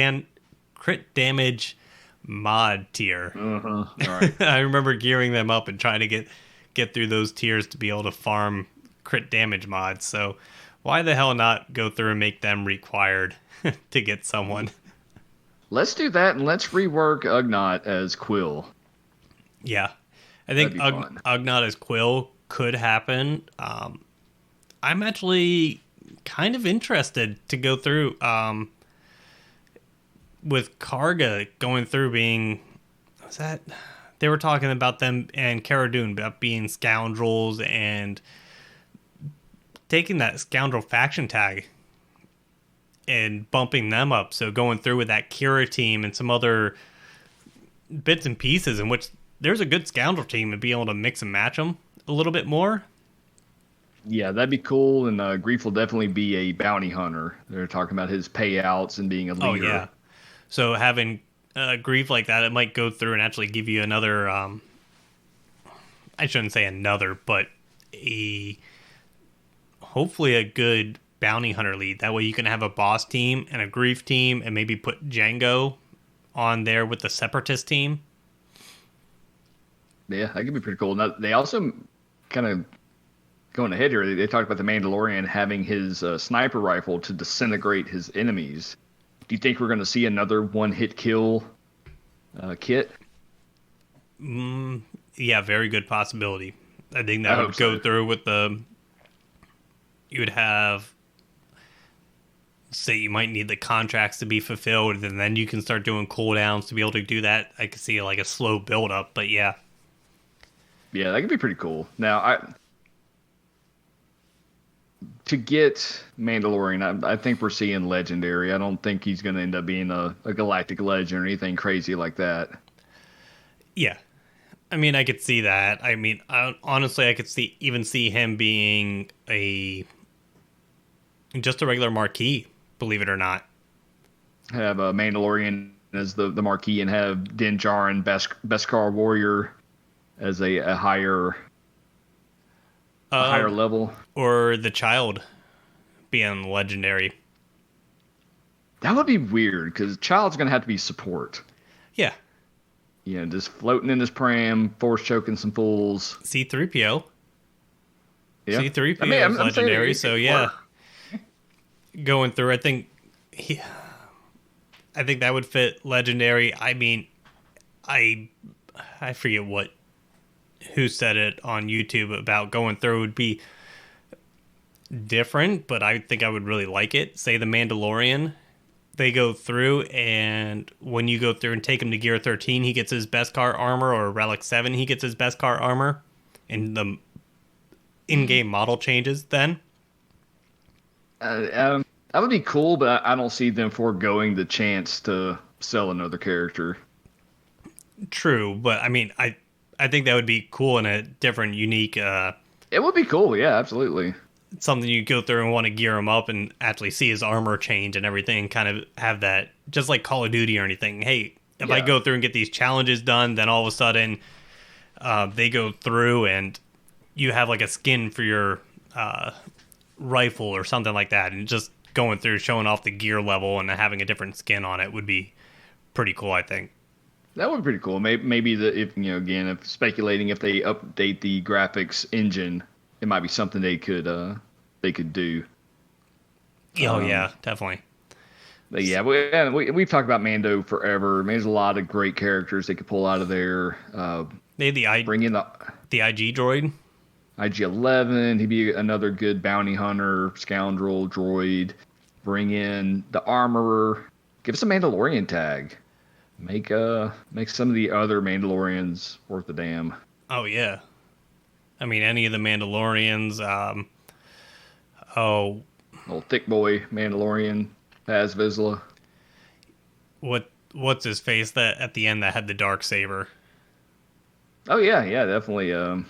damage mod tier. All right. I remember gearing them up and trying to get through those tiers to be able to farm crit damage mods. So why the hell not go through and make them required to get someone? Let's do that, and let's rework Ugnaught as Quill. Yeah, I think That'd be fun. Ugnaught as Quill could happen. I'm actually kind of interested to go through with Karga going through being. Was that they were talking about them and Cara Dune about being scoundrels and taking that scoundrel faction tag and bumping them up. So going through with that Kira team and some other bits and pieces in which there's a good scoundrel team and be able to mix and match them a little bit more. Yeah, that'd be cool, and Grief will definitely be a bounty hunter. They're talking about his payouts and being a leader. Oh, yeah. So having Grief like that, it might go through and actually give you another, I shouldn't say another, but hopefully a good bounty hunter lead. That way you can have a boss team and a Grief team and maybe put Django on there with the Separatist team. Yeah, that could be pretty cool. Now, they also kind of going ahead here, they talked about the Mandalorian having his sniper rifle to disintegrate his enemies. Do you think we're going to see another one-hit kill kit? Yeah, very good possibility. I think that would go through with you would have, say you might need the contracts to be fulfilled, and then you can start doing cooldowns to be able to do that. I could see like a slow build-up, but yeah. Yeah, that could be pretty cool. Now, to get Mandalorian, I think we're seeing Legendary. I don't think he's going to end up being a Galactic Legend or anything crazy like that. Yeah. I mean, I could see that. I mean, honestly, I could see him being just a regular marquee, believe it or not. Have a Mandalorian as the marquee and have Din Djarin, Beskar Warrior as a higher level. Or the child being legendary. That would be weird, because Child's going to have to be support. Yeah. Yeah, just floating in his pram, force choking some fools. C-3PO. Yeah. C-3PO is legendary, so yeah. Going through, I think that would fit legendary. I mean, I forget who said it on YouTube about going through would be different, but I think I would really like it. Say the Mandalorian, they go through, and when you go through and take him to Gear 13, he gets his Beskar armor, or Relic 7, he gets his Beskar armor, and the in-game model changes then. That would be cool, but I don't see them foregoing the chance to sell another character. True, but I mean, I I think that would be cool and a different, unique. It would be cool. Yeah, absolutely. Something you go through and want to gear him up and actually see his armor change and everything, and kind of have that, just like Call of Duty or anything. Hey, if I go through and get these challenges done, then all of a sudden they go through and you have like a skin for your rifle or something like that, and just going through showing off the gear level and having a different skin on it would be pretty cool, I think. That would be pretty cool. Maybe if if speculating if they update the graphics engine, it might be something they could do. Oh yeah, definitely. But yeah, we've talked about Mando forever. I mean, there's a lot of great characters they could pull out of there. They had bring in the IG droid. IG-11. He'd be another good bounty hunter, scoundrel droid. Bring in the armorer. Give us a Mandalorian tag. Make some of the other Mandalorians worth a damn. Oh yeah. I mean, any of the Mandalorians. Old thick boy Mandalorian, Paz Vizsla. What's his face that at the end that had the dark saber? Oh yeah, definitely. And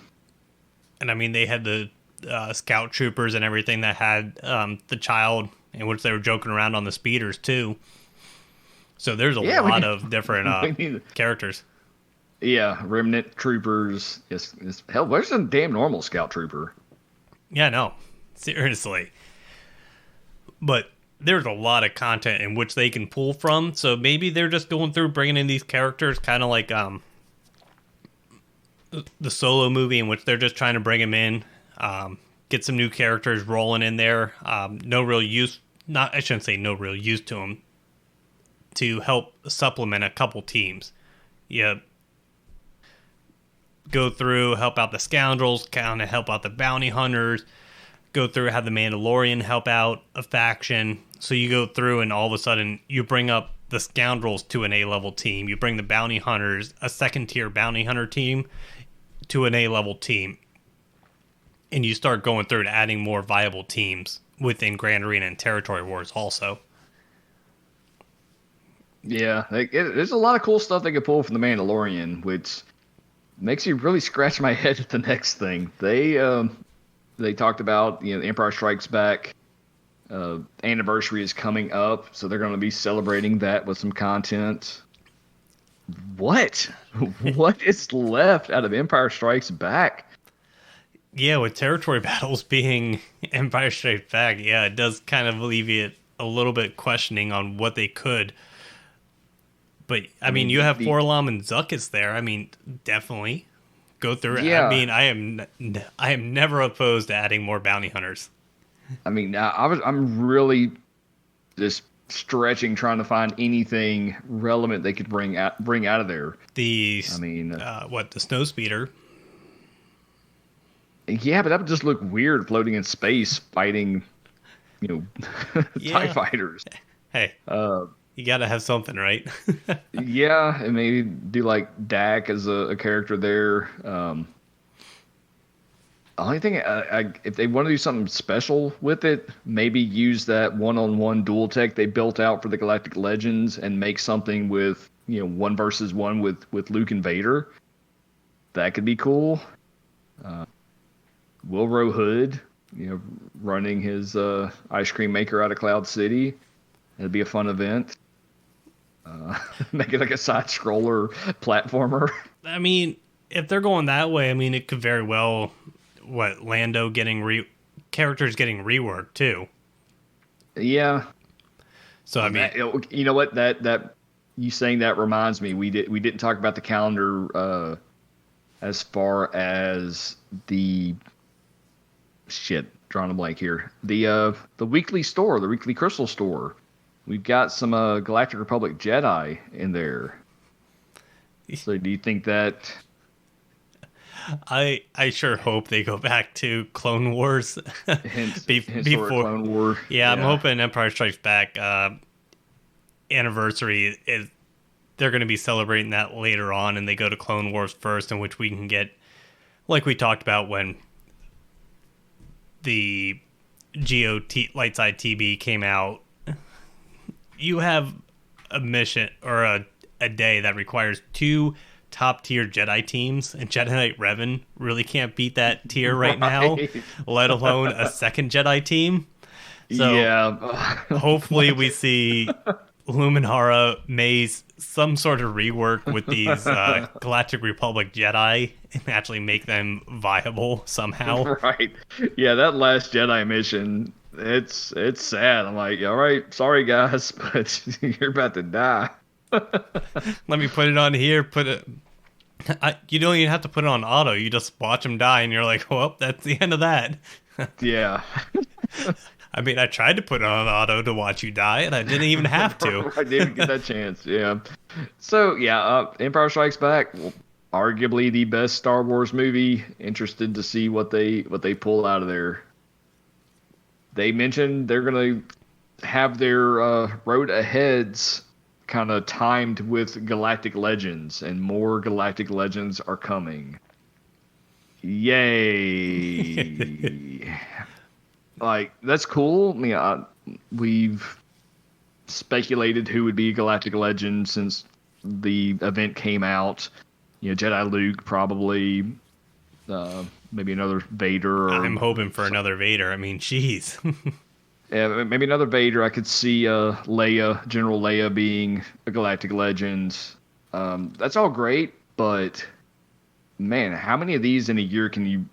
I mean, they had the scout troopers and everything that had the child, in which they were joking around on the speeders too. So there's a lot of different characters. Yeah, remnant troopers. Hell, where's a damn normal scout trooper? Yeah, no, seriously. But there's a lot of content in which they can pull from. So maybe they're just going through bringing in these characters, kind of like the Solo movie, in which they're just trying to bring them in, get some new characters rolling in there. No real use. I shouldn't say no real use to them. To help supplement a couple teams. Yeah. Go through, help out the scoundrels, kind of help out the bounty hunters, go through, have the Mandalorian help out a faction. So you go through and all of a sudden you bring up the scoundrels to an A-level team. You bring the bounty hunters, a second-tier bounty hunter team, to an A-level team. And you start going through and adding more viable teams within Grand Arena and Territory Wars also. Yeah, there's a lot of cool stuff they could pull from the Mandalorian, which makes you really scratch my head at the next thing. They talked about The Empire Strikes Back anniversary is coming up, so they're going to be celebrating that with some content. What is left out of Empire Strikes Back? Yeah, with territory battles being Empire Strikes Back, yeah, it does kind of leave you a little bit questioning on what they could. But, I mean, you have Forlom and Zuckuss there. I mean, definitely go through it. Yeah. I mean, I am never opposed to adding more bounty hunters. I mean, I'm really just stretching, trying to find anything relevant they could bring out of there. The Snowspeeder. Yeah, but that would just look weird floating in space fighting, TIE fighters. Hey. You gotta have something, right? Yeah, and maybe do like Dak as a character there. The only thing, if they want to do something special with it, maybe use that one-on-one dual tech they built out for the Galactic Legends and make something with 1 versus 1 with Luke and Vader. That could be cool. Wilro Hood, running his ice cream maker out of Cloud City. That'd be a fun event. Make it like a side-scroller platformer. I mean, if they're going that way, I mean, it could very well, Lando getting characters getting reworked too. Yeah. So I mean, you know what? That you saying that reminds me. We didn't talk about the calendar as far as the drawing a blank here. The weekly store, the weekly crystal store. We've got some Galactic Republic Jedi in there. So do you think that... I sure hope they go back to Clone Wars. before Clone War. Yeah, I'm hoping Empire Strikes Back anniversary is... They're going to be celebrating that later on, and they go to Clone Wars first, in which we can get... Like we talked about when the GOT Lightside TB came out, you have a mission or a day that requires 2 top tier Jedi teams, and Jedi Knight Revan really can't beat that tier right now, let alone a second Jedi team. So Yeah. hopefully we see Luminara Maze some sort of rework with these Galactic Republic Jedi and actually make them viable somehow. Right. Yeah, that last Jedi mission, it's sad. I'm like, all right, sorry guys, but you're about to die. Let me put it on here. You don't even have to put it on auto. You just watch them die, and you're like, well, that's the end of that. Yeah. I mean, I tried to put it on auto to watch you die, and I didn't even have to. I didn't get that chance. Yeah. So yeah, Empire Strikes Back, arguably the best Star Wars movie. Interested to see what they pull out of there. They mentioned they're gonna have their road aheads kind of timed with Galactic Legends, and more Galactic Legends are coming. Yay! Like, that's cool. I mean, we've speculated who would be Galactic Legend since the event came out. You know, Jedi Luke, probably. Maybe another Vader. I'm hoping for another Vader. I mean, jeez. Yeah, maybe another Vader. I could see Leia, General Leia, being a Galactic Legend. That's all great, but man, how many of these in a year can you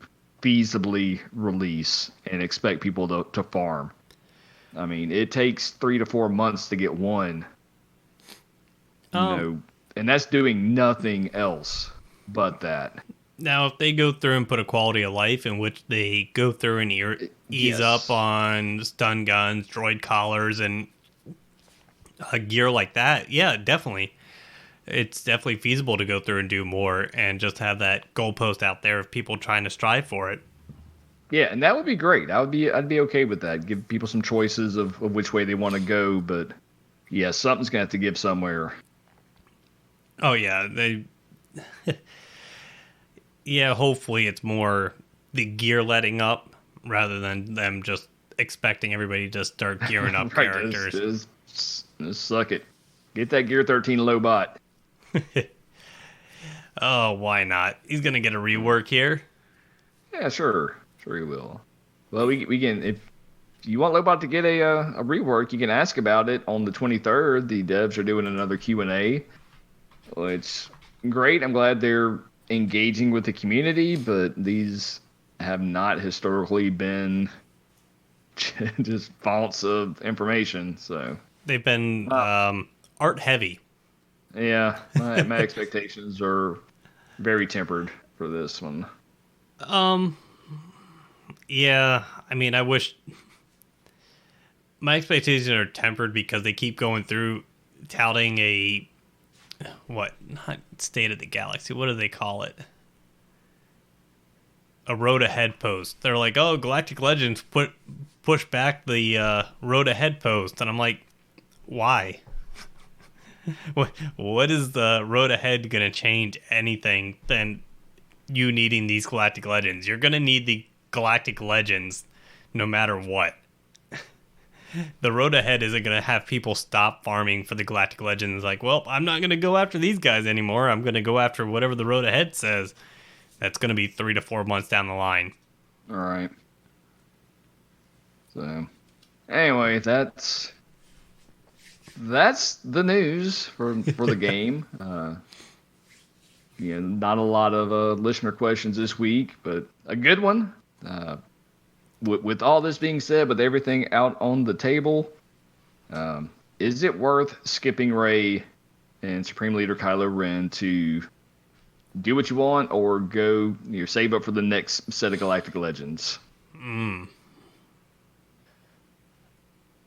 feasibly release and expect people to farm? I mean, it takes 3 to 4 months to get one. And that's doing nothing else but that. Now, if they go through and put a quality of life in which they go through and ease up on stun guns, droid collars, and gear like that, yeah, definitely. It's definitely feasible to go through and do more and just have that goalpost out there of people trying to strive for it. Yeah, and that would be great. I'd be okay with that. Give people some choices of which way they want to go, but yeah, something's gonna have to give somewhere. Oh yeah, yeah, hopefully it's more the gear letting up rather than them just expecting everybody to start gearing up Right, characters. Just suck it. Get that Gear 13 Lobot. Oh, why not? He's gonna get a rework here. Yeah, sure he will. Well, we can, if you want Lobot to get a rework, you can ask about it on the 23rd. The devs are doing another Q&A. Well, it's great. I'm glad they're engaging with the community, but these have not historically been just fonts of information. So they've been art heavy. Yeah, my expectations are very tempered for this one. Yeah, I mean, I wish my expectations are tempered because they keep going through touting not State of the Galaxy, what do they call it? A road ahead post. They're like, oh, Galactic Legends push back the road ahead post, and I'm like, why? What is the road ahead going to change anything than you needing these Galactic Legends? You're going to need the Galactic Legends no matter what. The road ahead isn't going to have people stop farming for the Galactic Legends. Like, well, I'm not going to go after these guys anymore. I'm going to go after whatever the road ahead says. That's going to be 3 to 4 months down the line. All right. So, anyway, that's the news for the game. Not a lot of listener questions this week, but a good one. With all this being said, with everything out on the table, is it worth skipping Rey and Supreme Leader Kylo Ren to do what you want, or go save up for the next set of Galactic Legends?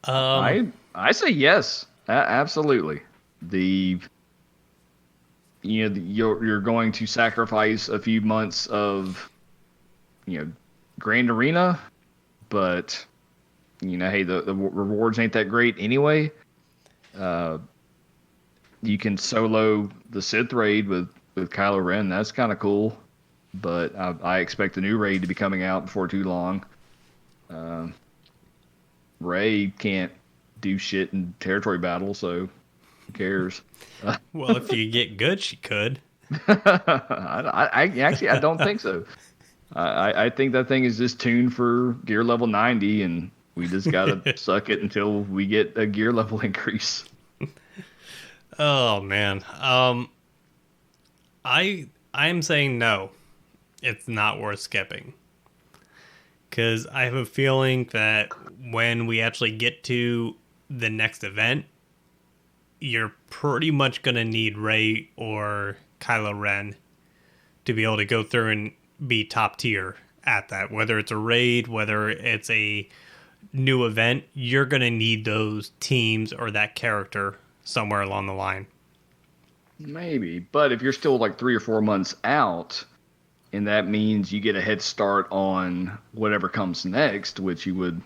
I say yes, absolutely. You're going to sacrifice a few months of Grand Arena, but hey, the rewards ain't that great anyway. You can solo the Sith raid with Kylo Ren. That's kind of cool, but I expect the new raid to be coming out before too long. Rey can't do shit in territory battle, so who cares? Well, if you get good, she could. I don't think so. I think that thing is just tuned for gear level 90, and we just gotta suck it until we get a gear level increase. Oh man. I'm saying no. It's not worth skipping. Cuz I have a feeling that when we actually get to the next event, you're pretty much going to need Rey or Kylo Ren to be able to go through and be top tier at that. Whether it's a raid, whether it's a new event, you're going to need those teams or that character somewhere along the line. Maybe, but if you're still like 3 or 4 months out, and that means you get a head start on whatever comes next, which you would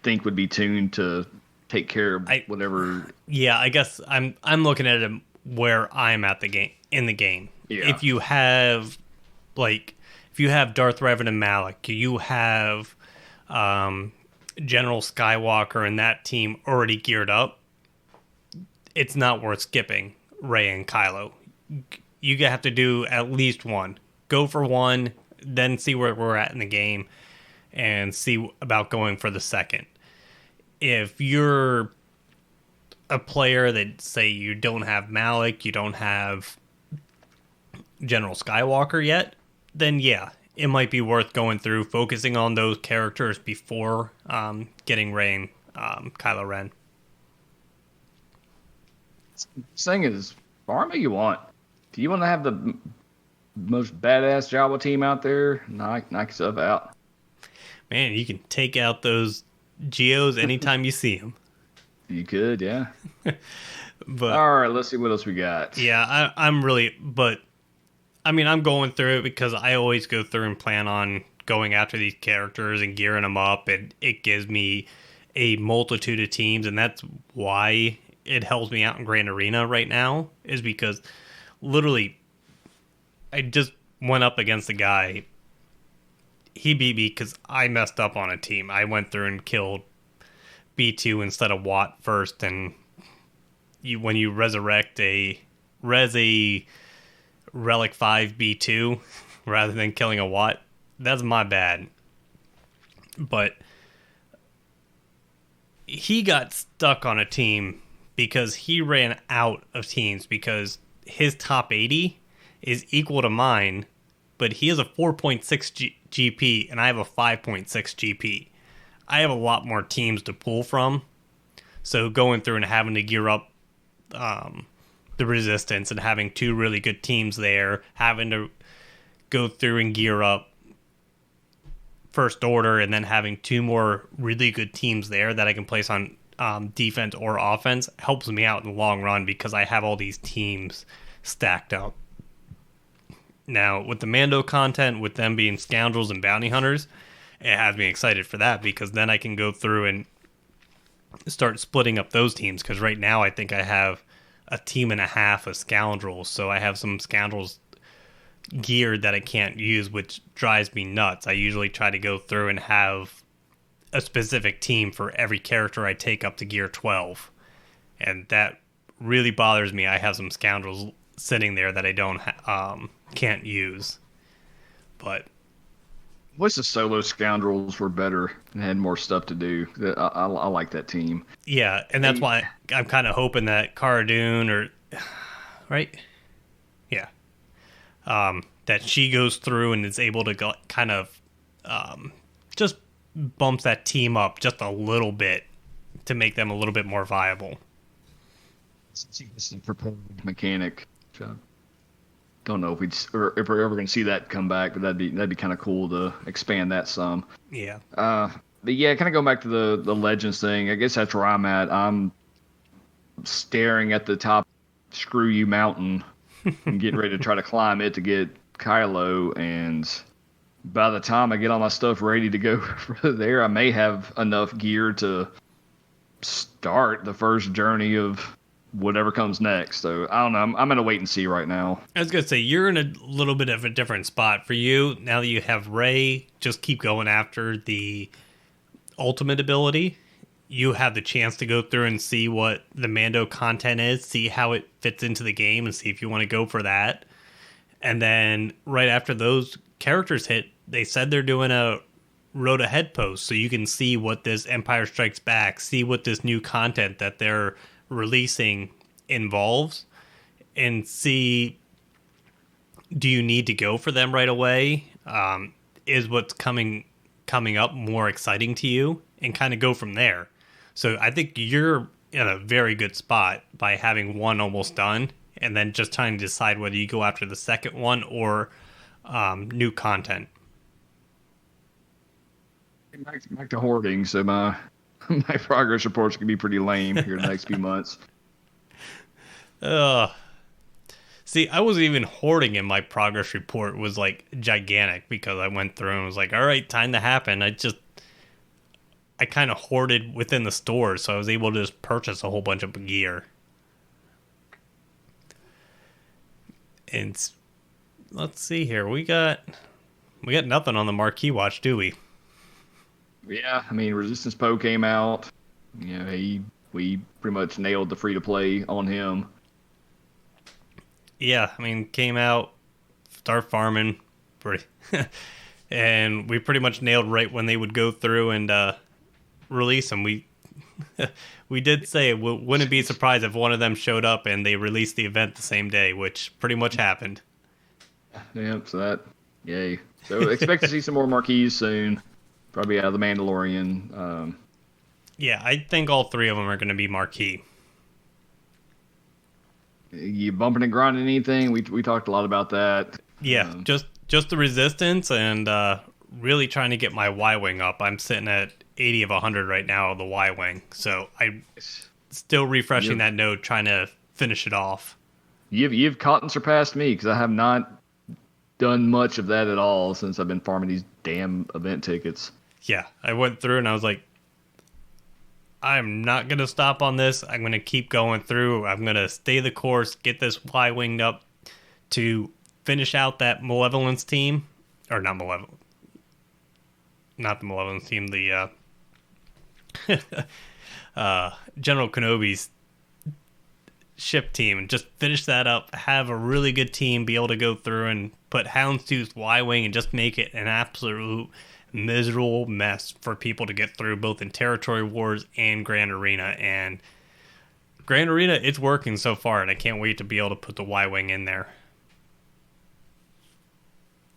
think would be tuned to take care of whatever. Yeah, I guess I'm looking at it where I'm at the game in the game. Yeah. If you have Darth Revan and Malak, you have General Skywalker and that team already geared up, it's not worth skipping Rey and Kylo. You have to do at least one. Go for one, then see where we're at in the game, and see about going for the second. If you're a player that, say, you don't have Malak, you don't have General Skywalker yet, then yeah, it might be worth going through, focusing on those characters before getting Rey and Kylo Ren. This thing is, farm who you want. Do you want to have the most badass Jawa team out there? Knock yourself out. Man, you can take out those Geos anytime you see them. You could, yeah. But all right, let's see what else we got. Yeah, I'm going through it because I always go through and plan on going after these characters and gearing them up, and it gives me a multitude of teams, and that's why it helps me out in Grand Arena right now, is because literally I just went up against a guy. He beat me because I messed up on a team. I went through and killed B2 instead of Watt first, and when you resurrect a Relic 5 B2 rather than killing a Watt, that's my bad. But he got stuck on a team because he ran out of teams, because his top 80 is equal to mine, but he has a 4.6 GP and I have a 5.6 GP. I have a lot more teams to pull from, so going through and having to gear up the Resistance and having two really good teams there, having to go through and gear up First Order, and then having two more really good teams there that I can place on defense or offense helps me out in the long run because I have all these teams stacked up. Now, with the Mando content, with them being scoundrels and bounty hunters, it has me excited for that, because then I can go through and start splitting up those teams, because right now I think I have a team and a half of scoundrels, so I have some scoundrels geared that I can't use, which drives me nuts. I usually try to go through and have a specific team for every character I take up to gear 12, and that really bothers me. I have some scoundrels sitting there that I can't use. But wish the solo scoundrels were better and had more stuff to do. I like that team. Yeah, and that's why I'm kind of hoping that Cara Dune, right? Yeah. That she goes through and is able to go, kind of just bumps that team up just a little bit to make them a little bit more viable. This is a prepared mechanic. Don't know if we're ever going to see that come back, but that'd be kind of cool to expand that some. Yeah. But yeah, kind of going back to the Legends thing. I guess that's where I'm at. I'm staring at the top Screw You mountain and getting ready to try to climb it to get Kylo. And by the time I get all my stuff ready to go for there, I may have enough gear to start the first journey of whatever comes next. So I don't know. I'm going to wait and see right now. I was going to say, you're in a little bit of a different spot. For you, now that you have Rey, just keep going after the ultimate ability. You have the chance to go through and see what the Mando content is, see how it fits into the game, and see if you want to go for that. And then right after those characters hit, they said they're doing a Road Ahead post, so you can see what this Empire Strikes Back, see what this new content that they're releasing involves, and see, do you need to go for them right away? Is what's coming up more exciting to you, and kind of go from there. So I think you're in a very good spot by having one almost done, and then just trying to decide whether you go after the second one or new content. Back to hoarding, so my progress reports can be pretty lame here the next few months. See, I wasn't even hoarding, and my progress report was like gigantic because I went through and was like, all right, time to happen. I kind of hoarded within the store, so I was able to just purchase a whole bunch of gear. And let's see here. We got nothing on the marquee watch, do we? Yeah, I mean, Resistance Poe came out. You know, we pretty much nailed the free-to-play on him. Yeah, I mean, came out, start farming, and we pretty much nailed right when they would go through and release them. We did say wouldn't be surprised if one of them showed up and they released the event the same day, which pretty much happened. Yep, so that, yay. So expect to see some more marquees soon. Probably out of the Mandalorian. Yeah, I think all three of them are going to be marquee. You bumping and grinding anything? We talked a lot about that. Yeah, just the Resistance and really trying to get my Y-Wing up. I'm sitting at 80 of 100 right now of the Y-Wing. So I'm still refreshing that node, trying to finish it off. You've caught and surpassed me because I have not done much of that at all since I've been farming these damn event tickets. Yeah, I went through and I was like, I'm not going to stop on this. I'm going to keep going through. I'm going to stay the course, get this Y-Winged up to finish out that Malevolence team. Or not Malevolence. Not the Malevolence team, the General Kenobi's ship team, and just finish that up, have a really good team, be able to go through and put Houndstooth Y-Wing and just make it an absolute miserable mess for people to get through, both in Territory Wars and Grand Arena. And Grand Arena, it's working so far, and I can't wait to be able to put the Y-Wing in there.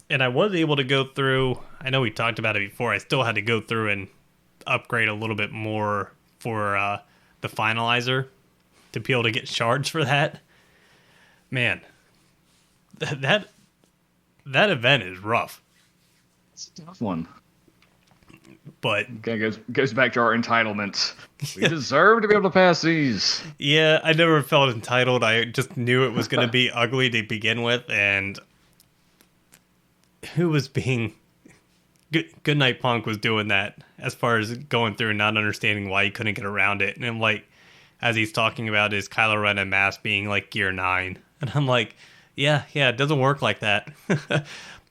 And I was able to go through, I know we talked about it before, I still had to go through and upgrade a little bit more for the Finalizer to be able to get shards for that. Man, that event is rough. It's a tough one. But goes back to our entitlements. We deserve to be able to pass these. Yeah, I never felt entitled. I just knew it was going to be ugly to begin with, and who was being Goodnight Punk was doing that as far as going through and not understanding why he couldn't get around it. And I'm like, as he's talking about his Kylo Ren and Mask being like Gear 9, and I'm like, yeah, it doesn't work like that. I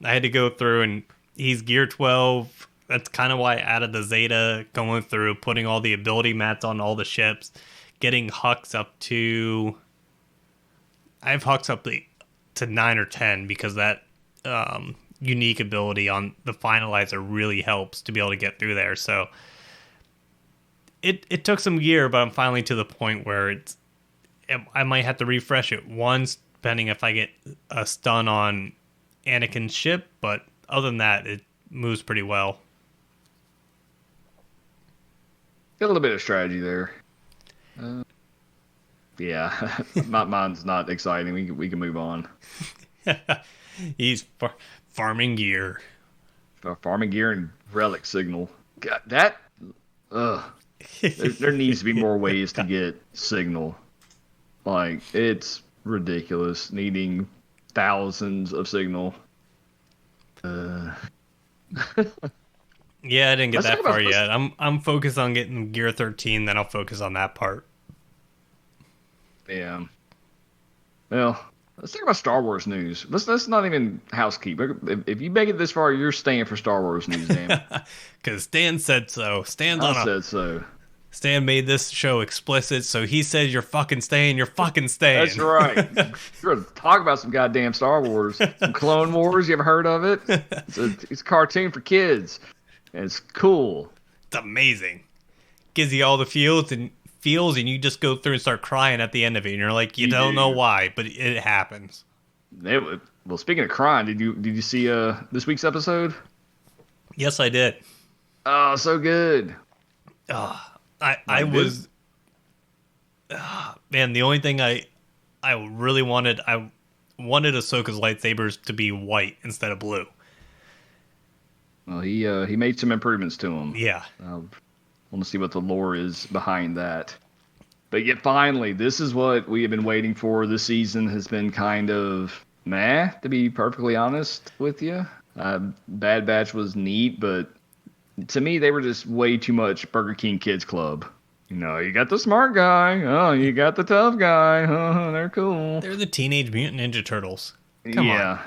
had to go through, and he's Gear 12. That's kind of why I added the Zeta, going through, putting all the ability mats on all the ships, getting Hux up to... I have Hux up to 9 or 10 because that unique ability on the Finalizer really helps to be able to get through there. So it took some gear, but I'm finally to the point where I might have to refresh it once, depending if I get a stun on Anakin's ship, but other than that, it moves pretty well. Got a little bit of strategy there. Yeah, mine's not exciting. We can move on. He's farming gear. Farming gear and relic signal. God, that. There needs to be more ways to get signal. Like, it's ridiculous needing thousands of signal. Yeah, I didn't get that far yet. I'm focused on getting Gear 13, then I'll focus on that part. Yeah. Well, let's talk about Star Wars news. Let's not even housekeep. If you make it this far, you're staying for Star Wars news, damn. Because Stan said so. I said so. Stan made this show explicit, so he says you're fucking staying, you're fucking staying. That's right. You're gonna talk about some goddamn Star Wars. Some Clone Wars, you ever heard of it? It's a cartoon for kids. And it's cool. It's amazing. Gives you all the feels, and you just go through and start crying at the end of it, and you're like, you don't know why, but it happens. Well, speaking of crying, did you see this week's episode? Yes, I did. Oh, so good. I was, man. The only thing I really wanted, I wanted Ahsoka's lightsabers to be white instead of blue. Well, he made some improvements to them. Yeah. I want to see what the lore is behind that. But yet, finally, this is what we have been waiting for. This season has been kind of meh, to be perfectly honest with you. Bad Batch was neat, but to me, they were just way too much Burger King Kids Club. You know, you got the smart guy. Oh, you got the tough guy. Oh, they're cool. They're the Teenage Mutant Ninja Turtles. Come on.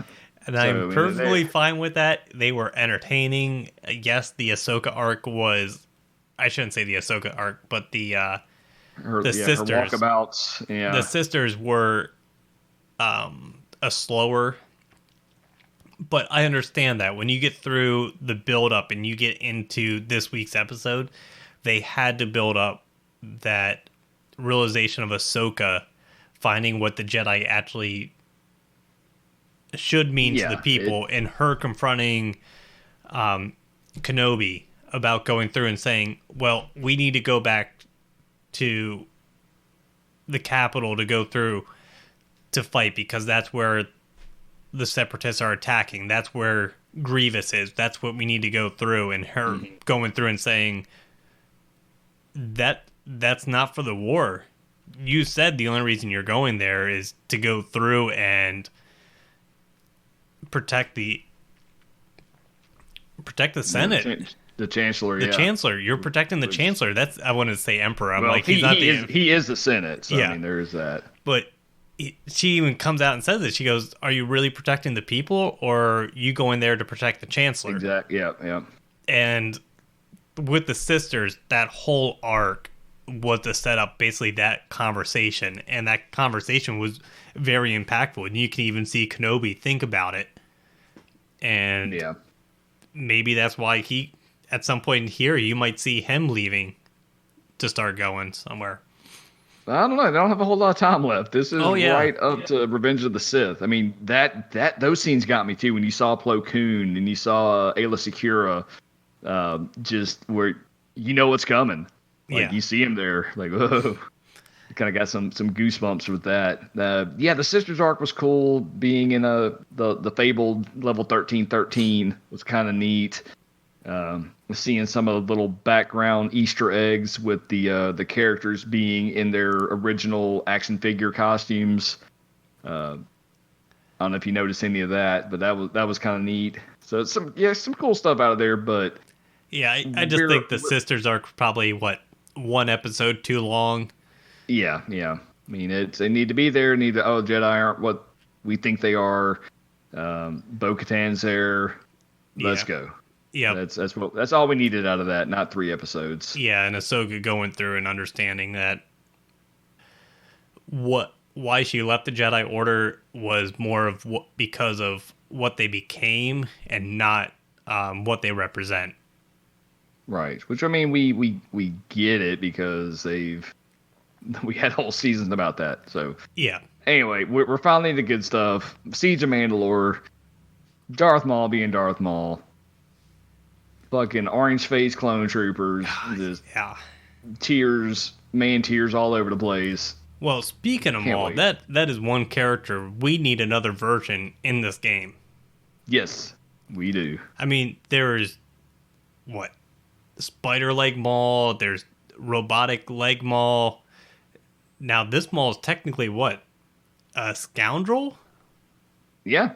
And I'm perfectly fine with that. They were entertaining. Yes, the Ahsoka arc was... I shouldn't say the Ahsoka arc, but the sisters... Her walkabouts. Yeah. The sisters were a slower... But I understand that when you get through the build-up and you get into this week's episode, they had to build up that realization of Ahsoka finding what the Jedi actually should mean to the people, and her confronting Kenobi about going through and saying, well, we need to go back to the capital to go through to fight because that's where the Separatists are attacking. That's where Grievous is. That's what we need to go through. And her going through and saying that's not for the war. You said the only reason you're going there is to go through and protect the Senate. The Chancellor, The Chancellor. You're protecting the Chancellor. That's, I wanted to say Emperor. I'm like, he is the Senate. So, yeah. I mean, there's that. But she even comes out and says it. She goes, are you really protecting the people, or are you going there to protect the Chancellor? Exactly. Yeah. And with the sisters, that whole arc was to set up basically that conversation. And that conversation was very impactful. And you can even see Kenobi think about it. And maybe that's why he, at some point here, you might see him leaving to start going somewhere. I don't know. They don't have a whole lot of time left. This is right up to Revenge of the Sith. I mean, those scenes got me too. When you saw Plo Koon and you saw Ayla Secura, just where you know what's coming. Like you see him there, like whoa. You kind of got some goosebumps with that. The sisters arc was cool. Being in the fabled level 1313 was kind of neat. Seeing some of the little background Easter eggs with the characters being in their original action figure costumes. I don't know if you noticed any of that, but that was kind of neat. So some cool stuff out of there. But I just think the sisters arc probably one episode too long. Yeah. I mean, they need to be there. Jedi aren't what we think they are. Bo-Katan's there. Let's go. Yeah, that's all we needed out of that. Not 3 episodes. Yeah, and Ahsoka going through and understanding that why she left the Jedi Order was more of because of what they became and not what they represent. Right. Which I mean, we get it because we had whole seasons about that. So yeah. Anyway, we're finally the good stuff. Siege of Mandalore. Darth Maul being Darth Maul. Fucking orange face clone troopers. Just tears all over the place. Well, speaking of Maul, that is one character we need another version in this game. Yes, we do. I mean, there is spider leg Maul. There's robotic leg Maul. Now this Maul is technically a scoundrel. Yeah.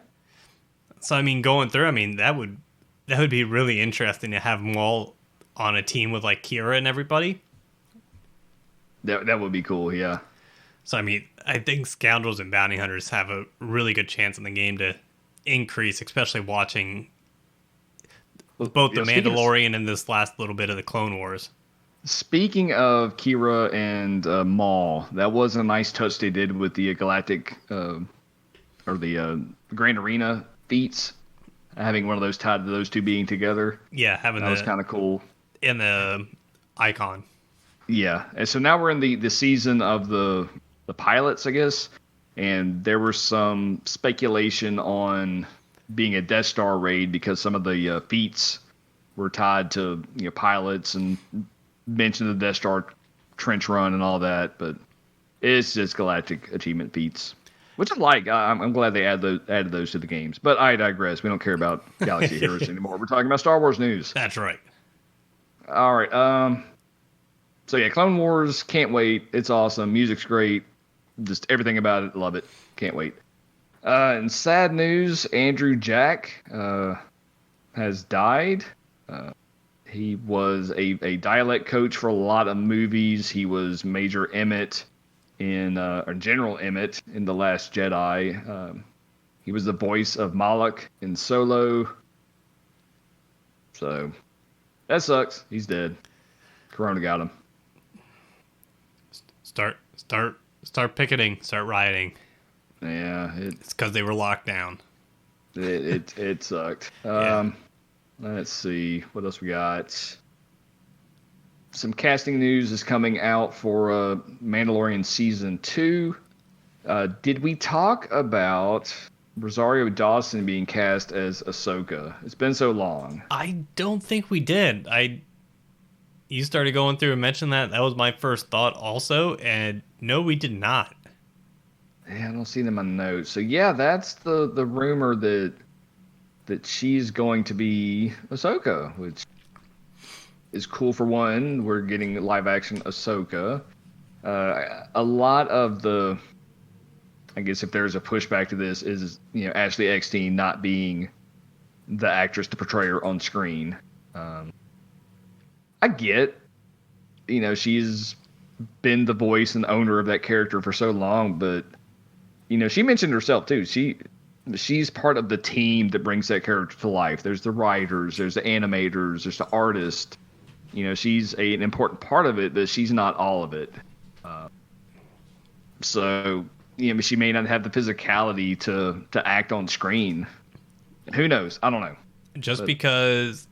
So I mean, going through, I mean that would be really interesting to have Maul on a team with like Kira and everybody. That would be cool, yeah. So I mean, I think scoundrels and bounty hunters have a really good chance in the game to increase, especially watching both the Mandalorian and this last little bit of the Clone Wars. Speaking of Kira and Maul, that was a nice touch they did with the Galactic or the Grand Arena feats, having one of those tied to those two being together. Yeah, having That was kind of cool. in the icon. Yeah, and so now we're in the season of the pilots, I guess, and there was some speculation on being a Death Star raid because some of the feats were tied to pilots and mentioned the Death Star trench run and all that, but it's just Galactic achievement feats, which I like. I'm glad they added those to the games. But I digress. We don't care about Galaxy Heroes anymore. We're talking about Star Wars news. That's right. All right. So yeah, Clone Wars, can't wait. It's awesome. Music's great. Just everything about it, love it. Can't wait. And sad news, Andrew Jack has died. He was a dialect coach for a lot of movies. He was Major Emmett or General Emmett in The Last Jedi. He was the voice of Malak in Solo. So that sucks. He's dead. Corona got him. Start picketing. Start rioting. Yeah, It's because they were locked down. it sucked. Yeah. Let's see what else we got. Some casting news is coming out for Mandalorian season 2. Did we talk about Rosario Dawson being cast as Ahsoka? It's been so long. I don't think we did. You started going through and mentioned that. That was my first thought also, and no, we did not. Yeah, I don't see them in my notes. So yeah, that's the rumor that she's going to be Ahsoka, which is cool for one. We're getting live action Ahsoka. A lot of the, I guess if there's a pushback to this, is Ashley Eckstein not being the actress to portray her on screen. I get, she's been the voice and owner of that character for so long, but she mentioned herself too. She's part of the team that brings that character to life. There's the writers, there's the animators, there's the artist. She's an important part of it, but she's not all of it. So she may not have the physicality to act on screen. Who knows? I don't know. Because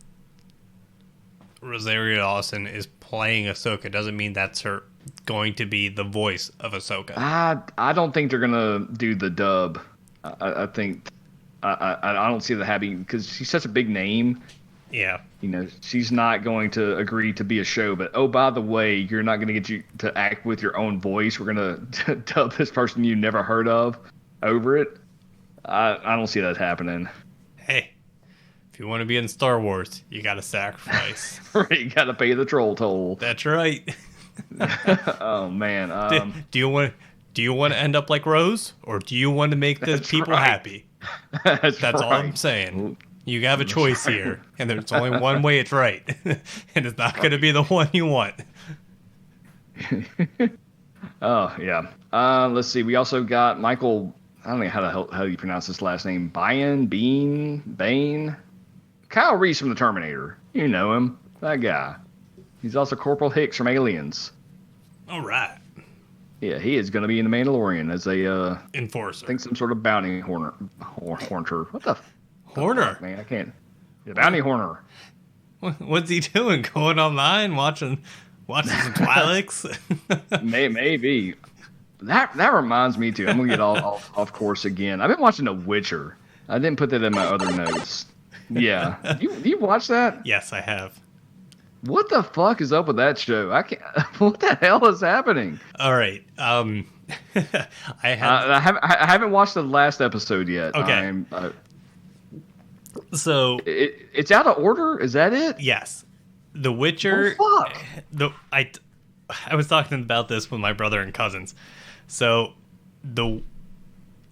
Rosario Dawson is playing Ahsoka doesn't mean that's her going to be the voice of Ahsoka. I don't think they're gonna do the dub. I think I don't see that happening because she's such a big name. Yeah. She's not going to agree to be a show, but oh, by the way, you're not going to get you to act with your own voice. We're going to dub this person you never heard of over it. I don't see that happening. Hey, if you want to be in Star Wars, you got to sacrifice. You got to pay the troll toll. That's right. Oh man. Do you want to end up like Rose, or do you want to make the people happy? That's right. all I'm saying. You have a choice here, and there's only one way it's right, and it's not going to be the one you want. Oh yeah. Let's see. We also got Michael. I don't know how you pronounce this last name. Bain. Kyle Reese from the Terminator. You know him. That guy. He's also Corporal Hicks from Aliens. All right. Yeah, he is going to be in The Mandalorian as a enforcer. I think some sort of bounty hunter. What the? Horner. Fuck, man, I can't. The bounty hunter. What's he doing? Going online watching some Twi'leks? Maybe. That reminds me too. I'm gonna get off course again. I've been watching The Witcher. I didn't put that in my other notes. Yeah, you watch that? Yes, I have. What the fuck is up with that show? I can't. What the hell is happening? All right. I haven't watched the last episode yet. Okay. So it's out of order. Is that it? Yes. The Witcher. Oh, fuck. I was talking about this with my brother and cousins. So the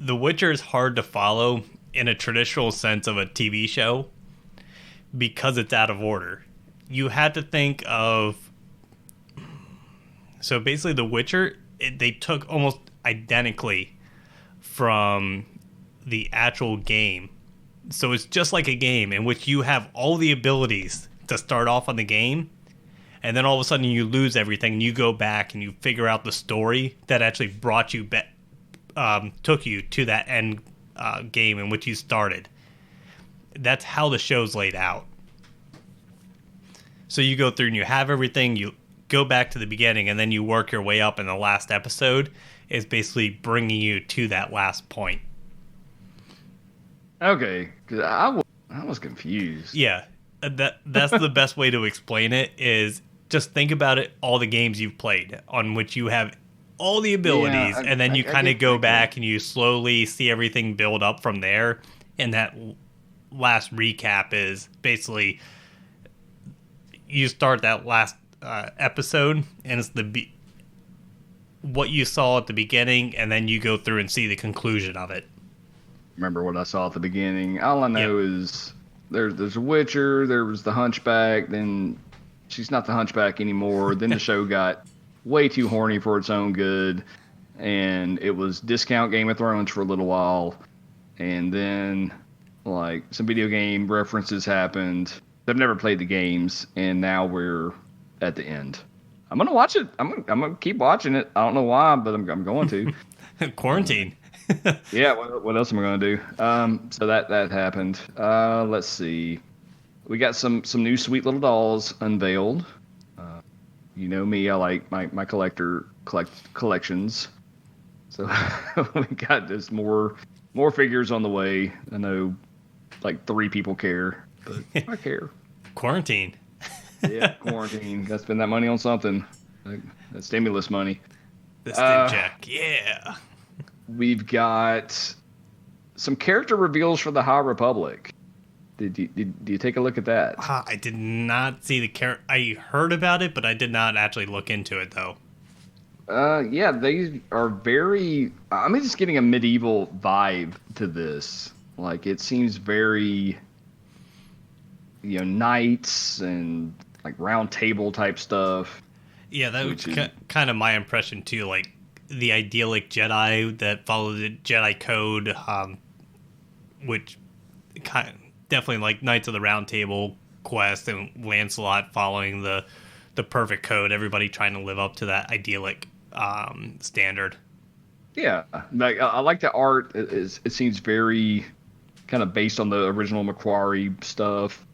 Witcher is hard to follow in a traditional sense of a TV show because it's out of order. You had to think of. So basically, The Witcher, they took almost identically from the actual game. So it's just like a game in which you have all the abilities to start off on the game, and then all of a sudden you lose everything, and you go back and you figure out the story that actually brought you back, took you to that end game in which you started. That's how the show's laid out. So you go through and you have everything, you go back to the beginning, and then you work your way up, and the last episode is basically bringing you to that last point. Okay, because I was confused. Yeah, that's the best way to explain it, is just think about it, all the games you've played on which you have all the abilities, and then you kind of go back and you slowly see everything build up from there, and that last recap is basically you start that last episode, and it's what you saw at the beginning, and then you go through and see the conclusion of it. Remember what I saw at the beginning. All I know is there's a Witcher, there was the Hunchback, then she's not the Hunchback anymore. Then the show got way too horny for its own good, and it was discount Game of Thrones for a little while, and then like some video game references happened. I've never played the games, and now we're at the end. I'm gonna watch it. I'm gonna keep watching it. I don't know why, but I'm going to. Quarantine. Yeah. What else am I gonna do? So that happened. Let's see. We got some new sweet little dolls unveiled. You know me. I like my collections. So we got just more figures on the way. I know, like 3 people care, but I care. Quarantine. Yeah, quarantine. Got to spend that money on something. That stimulus money. The stim check. Yeah. We've got some character reveals for the High Republic. Did you take a look at that? I did not see the character. I heard about it, but I did not actually look into it, though. Yeah, they are very... I'm just getting a medieval vibe to this. Like, it seems very... knights and like round table type stuff. Yeah, that was kind of my impression too. Like the idyllic Jedi that follow the Jedi code, which definitely like Knights of the Round Table quest, and Lancelot following the perfect code. Everybody trying to live up to that idyllic standard. Yeah, like I like the art. It seems very kind of based on the original Macquarie stuff.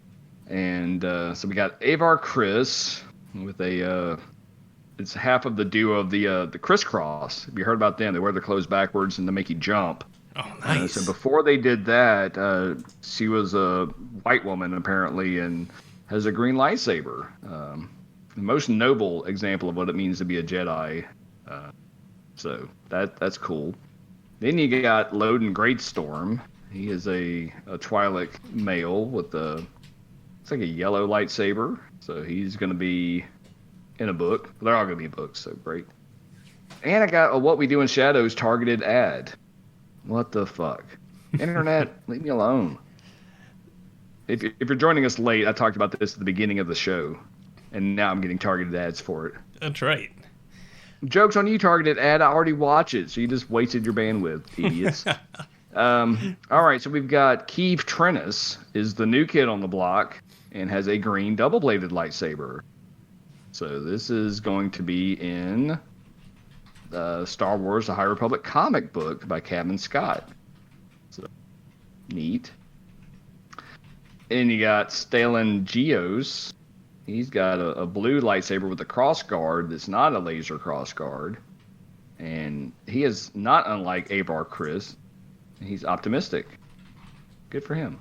And so we got Avar Chris with it's half of the duo of the Crisscross. Have you heard about them? They wear their clothes backwards and they make you jump. Oh, nice. So before they did that, she was a white woman apparently and has a green lightsaber. The most noble example of what it means to be a Jedi. So that's cool. Then you got Loden Greatstorm. He is a Twi'lek male with it's like a yellow lightsaber, so he's going to be in a book. They're all going to be in books, so great. And I got a What We Do in Shadows targeted ad. What the fuck? Internet, leave me alone. If you're joining us late, I talked about this at the beginning of the show, and now I'm getting targeted ads for it. That's right. Joke's on you, targeted ad. I already watch it, so you just wasted your bandwidth, idiots. All right, so we've got Keeve Trennis is the new kid on the block and has a green double-bladed lightsaber. So this is going to be in Star Wars: The High Republic comic book by Kevin Scott. So neat. And you got Stalin Geos. He's got a blue lightsaber with a cross guard that's not a laser cross guard. And he is not unlike Avar Chris. He's optimistic. Good for him.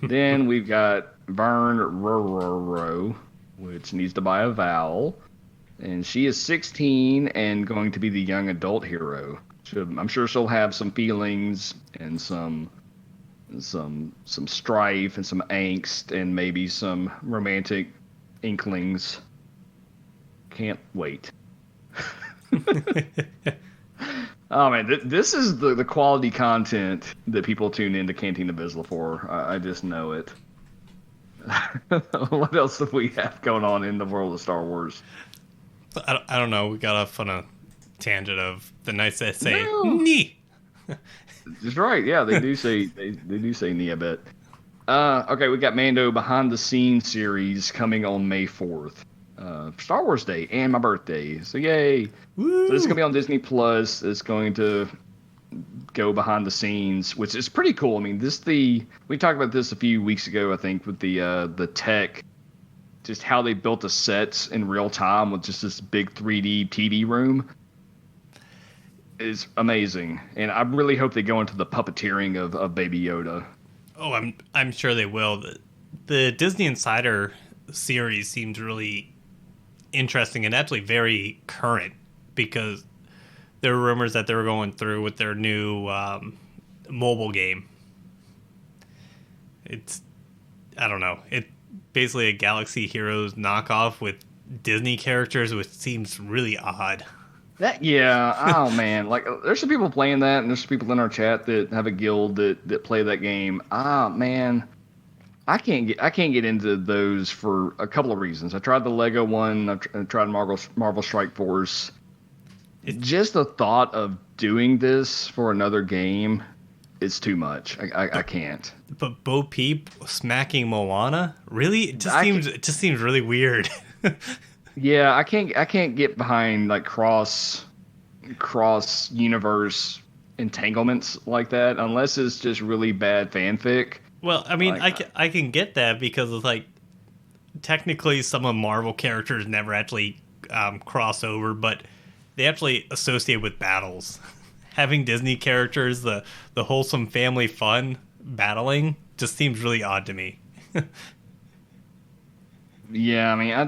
Then we've got Vern Rororo, which needs to buy a vowel. And she is 16 and going to be the young adult hero. I'm sure she'll have some feelings and some strife and some angst and maybe some romantic inklings. Can't wait. Oh man, this is the quality content that people tune into Cantina Vizsla for. I just know it. What else do we have going on in the world of Star Wars? I don't know. We got off on a tangent of the nights that say "nee." That's right. Yeah, they do say they do say "nee" a bit. Okay, we got Mando behind the scenes series coming on May 4th. Star Wars Day and my birthday. So yay! Woo! So this is gonna be on Disney Plus. It's going to go behind the scenes, which is pretty cool. I mean, we talked about this a few weeks ago, I think, with the tech, just how they built the sets in real time with just this big 3D TV room is amazing. And I really hope they go into the puppeteering of Baby Yoda. Oh, I'm sure they will. The Disney Insider series seems really interesting and actually very current, because there were rumors that they were going through with their new mobile game. I don't know. It's basically a Galaxy Heroes knockoff with Disney characters, which seems really odd. Oh man, like there's some people playing that, and there's some people in our chat that have a guild that play that game. Man, I can't get into those for a couple of reasons. I tried the Lego one. I tried Marvel Strike Force. Just the thought of doing this for another game is too much. I can't. But Bo Peep smacking Moana, really? It just seems really weird. Yeah, I can't get behind like cross universe entanglements like that unless it's just really bad fanfic. Well, I mean, I can get that because it's like technically some of Marvel characters never actually cross over, but they actually associate with battles. Having Disney characters, the wholesome family fun battling just seems really odd to me. Yeah, I mean, I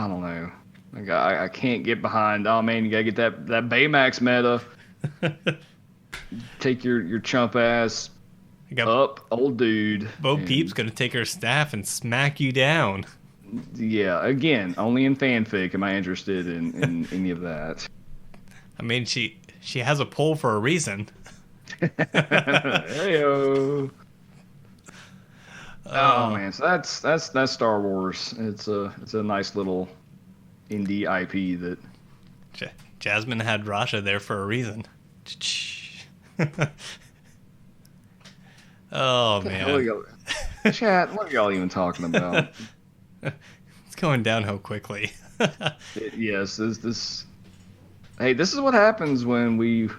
don't know. Like, I can't get behind. Oh man, you gotta get that Baymax meta. Take your chump ass up, old dude. Bo Peep's gonna take her staff and smack you down. Yeah, again, only in fanfic am I interested in any of that. I mean, she has a pull for a reason. Heyo. Oh man, so that's Star Wars. It's a nice little indie IP that Jasmine had Rasha there for a reason. Oh man, chat, what are y'all even talking about? It's going downhill quickly. Yes, Hey, this is what happens when you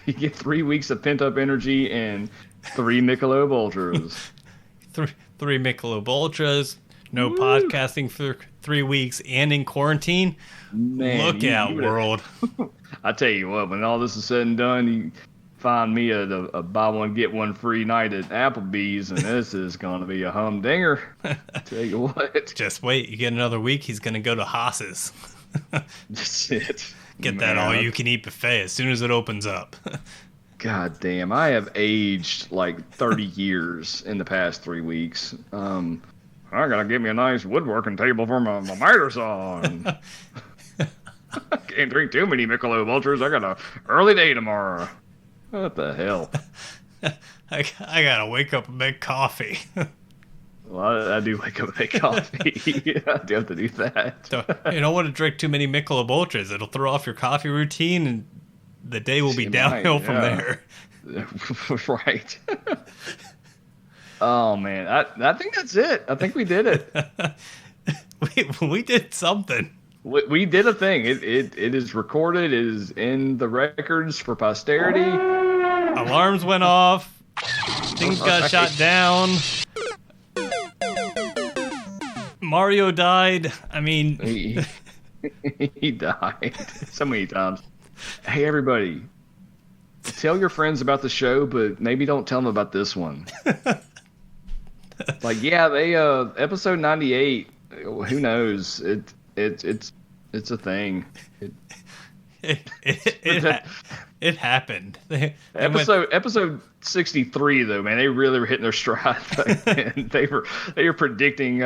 get 3 weeks of pent up energy and 3 Michelob Ultras. Three Michelob Ultras, no podcasting for 3 weeks, and in quarantine. Man, look out, world! I tell you what, when all this is said and done, you find me a buy one get one free night at Applebee's, and this is going to be a humdinger. Tell you what. Just wait, you get another week, he's going to go to Haas's. That's it. Get that all-you-can-eat buffet as soon as it opens up. God damn, I have aged like 30 years in the past 3 weeks. I gotta get me a nice woodworking table for my miter saw. Can't drink too many Michelob Ultras. I got an early day tomorrow. What the hell? I gotta wake up and make coffee. Well, I do wake up and make coffee. I do have to do that. You don't want to drink too many Michelob Ultras. It'll throw off your coffee routine, and the day will be downhill from there. Right. Oh, man. I think that's it. I think we did it. we did something. We did a thing. It is recorded. It is in the records for posterity. Alarms went off. Things got shot down. Mario died. I mean... He died so many times. Hey, everybody. Tell your friends about the show, but maybe don't tell them about this one. Like, yeah, they episode 98. Who knows? It's a thing. It happened. Episode 63 though, man, they really were hitting their stride. And they were predicting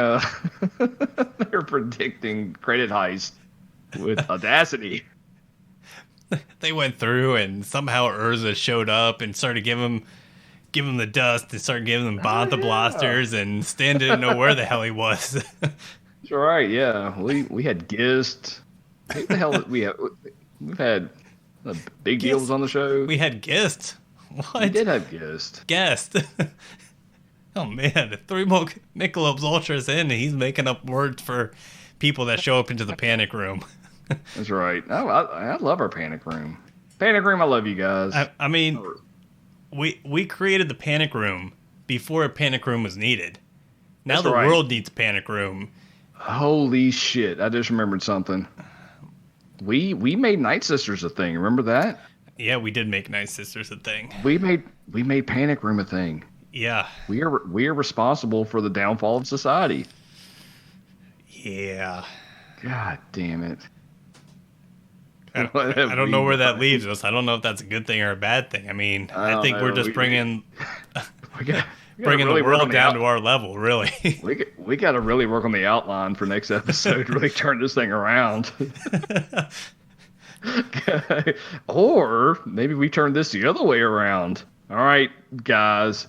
credit heist with audacity. They went through and somehow Urza showed up and started giving him the dust and started giving him Bantha blasters, and Stan didn't know where the hell he was. That's right, yeah. We had Gist. What the hell we've had big deals on the show. We had Gist. What? We did have Gist. Guest. Oh man, 3 more Michelob's Ultras in, and he's making up words for people that show up into the panic room. That's right. Oh, I love our panic room. Panic room, I love you guys. I mean, we created the panic room before a panic room was needed. Now That's the right. world needs a panic room. Holy shit! I just remembered something. We made Night Sisters a thing. Remember that? Yeah, we did make Night Sisters a thing. We made Panic Room a thing. Yeah. We are responsible for the downfall of society. Yeah. God damn it! I don't know where that leaves us. I don't know if that's a good thing or a bad thing. I mean, I think we're just bringing bringing the world down to our level, really. We got to really work on the outline for next episode. Really turn this thing around. Or maybe we turn this the other way around. All right, guys,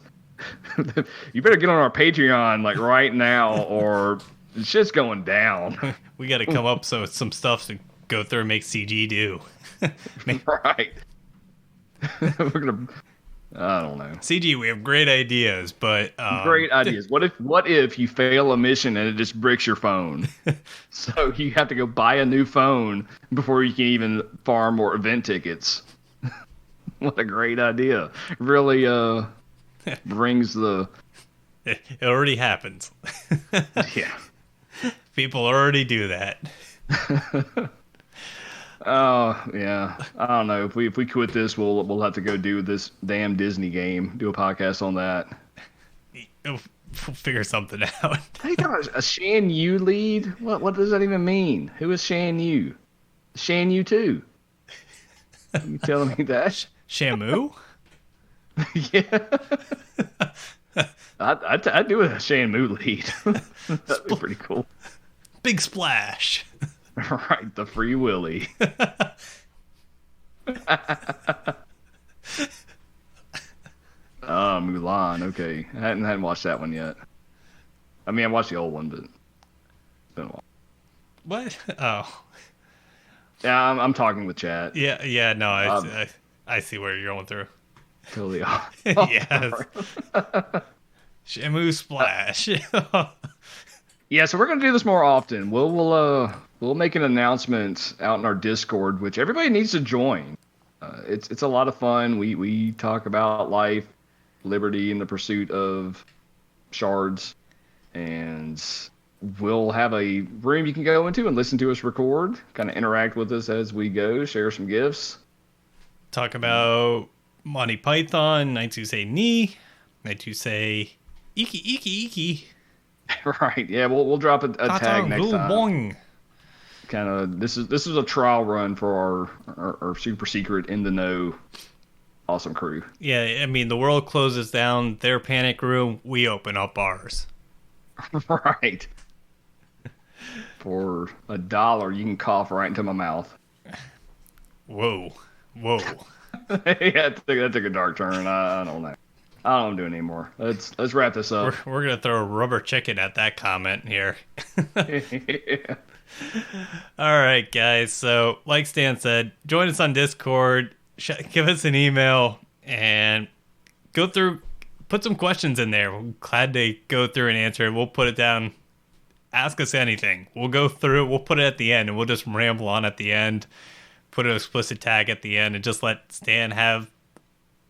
you better get on our Patreon like right now, or it's just going down. We got to come up with some stuff to go through and make CG do. Right. We're gonna. I don't know. CG, we have great ideas, but Great ideas. What if you fail a mission and it just bricks your phone? So you have to go buy a new phone before you can even farm more event tickets. What a great idea. Really brings the... It already happens. Yeah. People already do that. Oh, yeah. I don't know. If we quit this, we'll have to go do this damn Disney game. Do a podcast on that. We'll figure something out. Hey, a Shan Yu lead? What does that even mean? Who is Shan Yu? Shan Yu 2. You telling me that? Shamu? Yeah. I'd do a Shenmue lead. That'd be pretty cool. Big splash. Right, the Free Willy. Mulan. Okay, I hadn't watched that one yet. I mean, I watched the old one, but it's been a while. What? Oh. Yeah, I'm talking with chat. Yeah. No, I see where you're going through. Totally off. Yes. Shamu splash. Yeah, so we're gonna do this more often. We'll make an announcement out in our Discord, which everybody needs to join. It's a lot of fun. We talk about life, liberty, and the pursuit of shards, and we'll have a room you can go into and listen to us record, kind of interact with us as we go, share some gifts. Talk about Monty Python, Nights Who Say Ni, Nights Who Say Iki Iki Iki. Right, yeah, we'll drop a tag next time. Boing. Kind of this is a trial run for our super secret in the know awesome crew. Yeah, I mean the world closes down their panic room, we open up ours. Right. For $1, you can cough right into my mouth. Whoa. Yeah, that took a dark turn. I don't know. I don't do it anymore. Let's wrap this up. We're gonna throw a rubber chicken at that comment here. Yeah. All right, guys. So, like Stan said, join us on Discord. Give us an email and go through. Put some questions in there. We're glad to go through and answer it. We'll put it down. Ask us anything. We'll go through. We'll put it at the end, and we'll just ramble on at the end. Put an explicit tag at the end, and just let Stan have.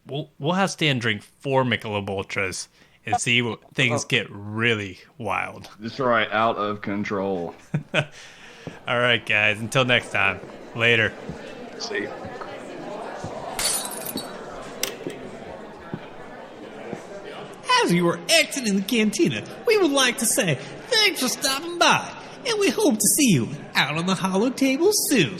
We'll have Stan drink 4 Michelob Ultras and see what things get really wild. That's right, out of control. All right, guys. Until next time. Later. See you. As you are exiting the cantina, we would like to say thanks for stopping by, and we hope to see you out on the hollow table soon.